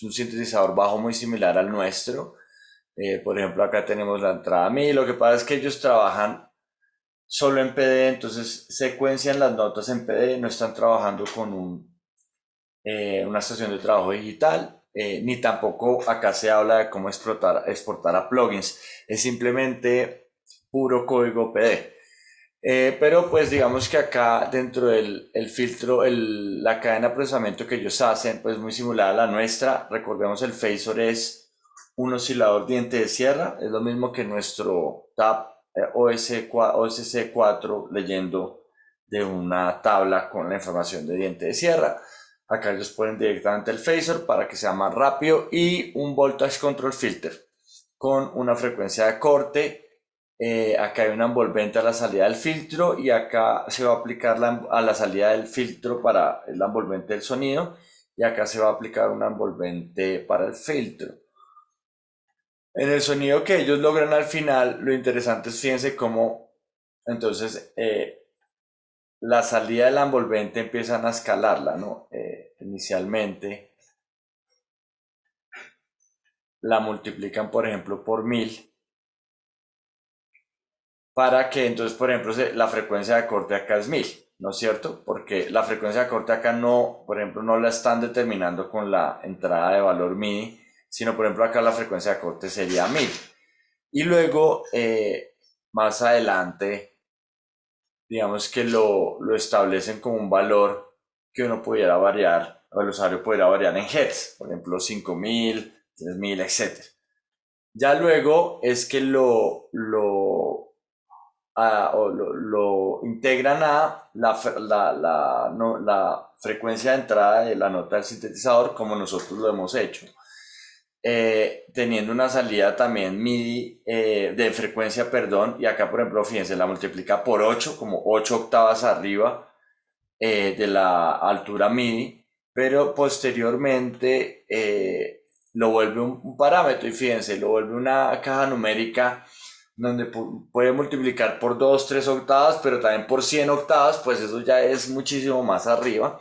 un sintetizador bajo muy similar al nuestro. Por ejemplo acá tenemos la entrada MIDI. Lo que pasa es que ellos trabajan solo en PD, entonces secuencian las notas en PD, no están trabajando con una estación de trabajo digital, ni tampoco acá se habla de cómo exportar a plugins, es simplemente puro código PD. Pero pues digamos que acá dentro del filtro, la cadena de procesamiento que ellos hacen, pues muy similar a la nuestra. Recordemos el phasor es un oscilador diente de sierra, es lo mismo que nuestro TAP OSC4 leyendo de una tabla con la información de diente de sierra. Acá ellos ponen directamente el phasor para que sea más rápido y un voltage control filter con una frecuencia de corte. Acá hay una envolvente a la salida del filtro y acá se va a aplicar a la salida del filtro para la envolvente del sonido y acá se va a aplicar una envolvente para el filtro. En el sonido que ellos logran al final, lo interesante es, fíjense cómo entonces la salida de la envolvente empiezan a escalarla, ¿no? Inicialmente la multiplican, por ejemplo, por 1000 para que entonces, por ejemplo, la frecuencia de corte acá es 1000, ¿no es cierto? Porque la frecuencia de corte acá no, por ejemplo, no la están determinando con la entrada de valor MIDI, sino, por ejemplo, acá la frecuencia de corte sería 1000. Y luego, más adelante, digamos que lo establecen como un valor que uno pudiera variar, o el usuario pudiera variar en hertz, por ejemplo, 5000, 3000, etc. Ya luego es que lo integran a la frecuencia de entrada de la nota del sintetizador, como nosotros lo hemos hecho, teniendo una salida también MIDI de frecuencia, perdón, y acá por ejemplo, fíjense, la multiplica por 8, como 8 octavas arriba de la altura MIDI, pero posteriormente lo vuelve un parámetro y fíjense, lo vuelve una caja numérica donde puede multiplicar por 2, 3 octavas, pero también por 100 octavas, pues eso ya es muchísimo más arriba.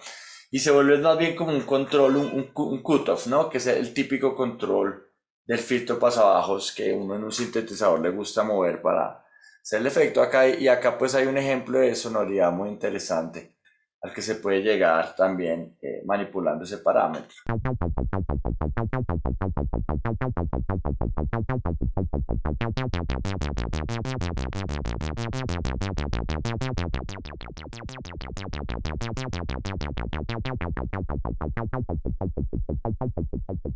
y se vuelve más bien como un control, un cutoff, ¿no? Que es el típico control del filtro pasabajos que uno en un sintetizador le gusta mover para hacer el efecto acá. Y acá pues hay un ejemplo de sonoridad muy interesante al que se puede llegar también manipulando ese parámetro.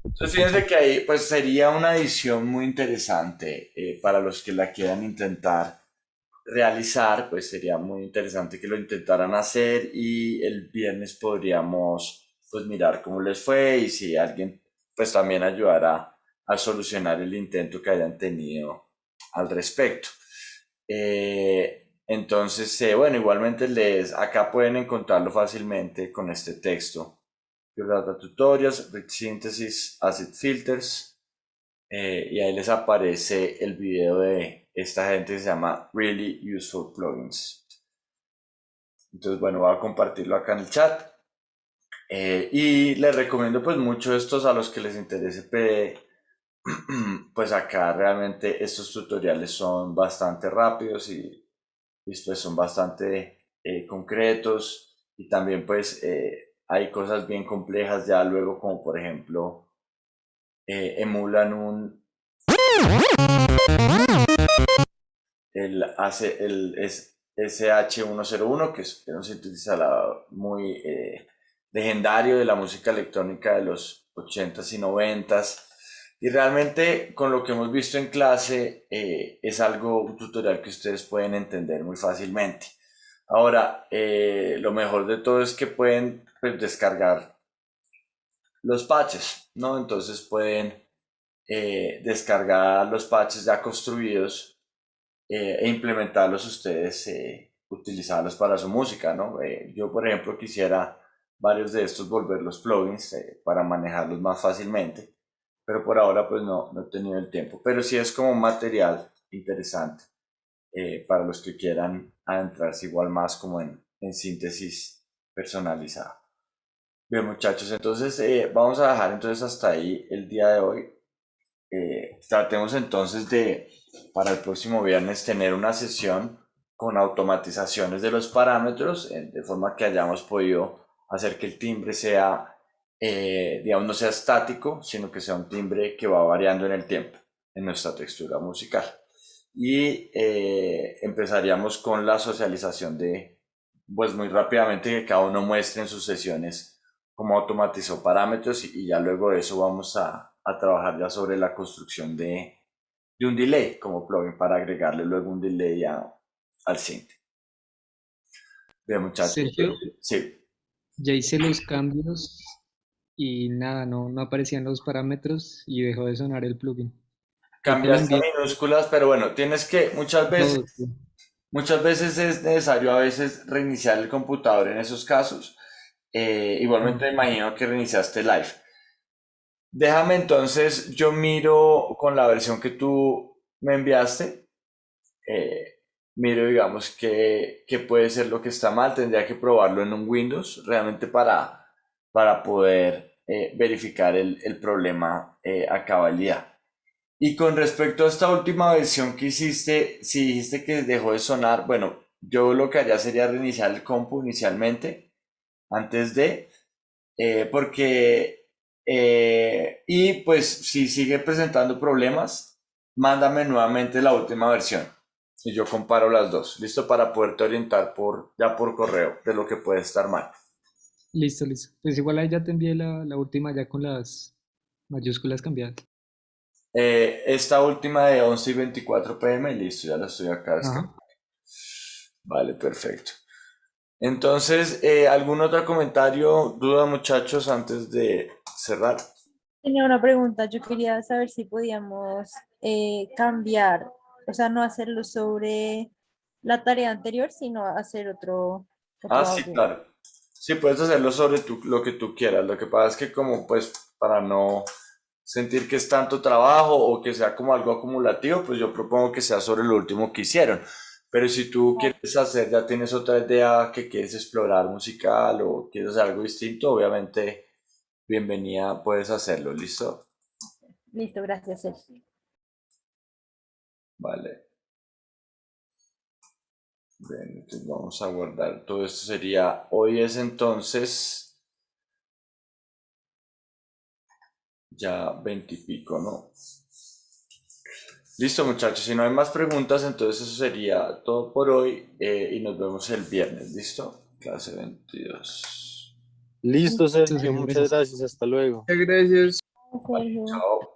Entonces fíjense que ahí pues sería una edición muy interesante para los que la quieran intentar realizar, pues sería muy interesante que lo intentaran hacer y el viernes podríamos pues mirar cómo les fue y si alguien pues también ayudara a solucionar el intento que hayan tenido al respecto. Entonces, bueno, igualmente acá pueden encontrarlo fácilmente con este texto. Pure Data Tutorials, Rich Synthesis, Acid Filters, y ahí les aparece el video de esta gente que se llama Really Useful Plugins. Entonces, bueno, voy a compartirlo acá en el chat. Y les recomiendo pues mucho estos a los que les interese pues acá realmente estos tutoriales son bastante rápidos y pues son bastante concretos y también pues hay cosas bien complejas ya luego como por ejemplo emulan el SH101 que es un sintetizador muy legendario de la música electrónica de los 80s y 90s. Y realmente con lo que hemos visto en clase es un tutorial que ustedes pueden entender muy fácilmente. Ahora, lo mejor de todo es que pueden pues, descargar los patches, ¿no? Entonces pueden descargar los patches ya construidos e implementarlos ustedes, utilizarlos para su música, ¿no? Yo, por ejemplo, quisiera varios de estos volverlos plugins para manejarlos más fácilmente, pero por ahora pues no he tenido el tiempo. Pero sí es como un material interesante para los que quieran adentrarse igual más como en síntesis personalizada. Bien, muchachos, entonces vamos a dejar entonces hasta ahí el día de hoy. Tratemos entonces para el próximo viernes, tener una sesión con automatizaciones de los parámetros, de forma que hayamos podido hacer que el timbre sea, digamos, no sea estático, sino que sea un timbre que va variando en el tiempo, en nuestra textura musical. Y empezaríamos con la socialización pues muy rápidamente, que cada uno muestre en sus sesiones cómo automatizó parámetros y ya luego de eso vamos a trabajar ya sobre la construcción de un delay como plugin para agregarle luego un delay al synth. Bien, muchachos. Sergio, Sí. ya hice los cambios y nada, no aparecían los parámetros y dejó de sonar el plugin. Creo que lo Cambiaste a envié minúsculas, pero bueno, tienes que muchas todo. veces es necesario a veces reiniciar el computador en esos casos. Igualmente me imagino que reiniciaste live. Déjame entonces, yo miro con la versión que tú me enviaste, miro digamos que puede ser lo que está mal, tendría que probarlo en un Windows realmente para poder verificar el problema a cabalidad. Y con respecto a esta última versión que hiciste, si dijiste que dejó de sonar, bueno, yo lo que haría sería reiniciar el compu inicialmente, antes porque, y pues si sigue presentando problemas, mándame nuevamente la última versión y yo comparo las dos, listo, para poderte orientar ya por correo de lo que puede estar mal. Listo. Pues igual ahí ya te envié la última ya con las mayúsculas cambiadas. Esta última de 11:24 p.m. listo, ya la estoy acá descargando. Vale, perfecto. Entonces, ¿algún otro comentario, duda, muchachos, antes de cerrar? Tenía una pregunta, yo quería saber si podíamos cambiar, o sea, no hacerlo sobre la tarea anterior, sino hacer otro Sí, audio. claro. Sí, puedes hacerlo sobre lo que tú quieras. Lo que pasa es que como pues para no sentir que es tanto trabajo o que sea como algo acumulativo, pues yo propongo que sea sobre lo último que hicieron. Pero si tú quieres hacer, ya tienes otra idea que quieres explorar musical o quieres hacer algo distinto, obviamente, bienvenida, puedes hacerlo, ¿listo? Listo, gracias, Sergio. Vale. Bien, entonces vamos a guardar. Todo esto sería, hoy es entonces ya 20 y pico, ¿no? Listo, muchachos. Si no hay más preguntas, entonces eso sería todo por hoy y nos vemos el viernes. ¿Listo? Clase 22. Listo, Sergio, Sergio, muchas gracias. gracias. Hasta luego. Gracias. Sergio. Chao.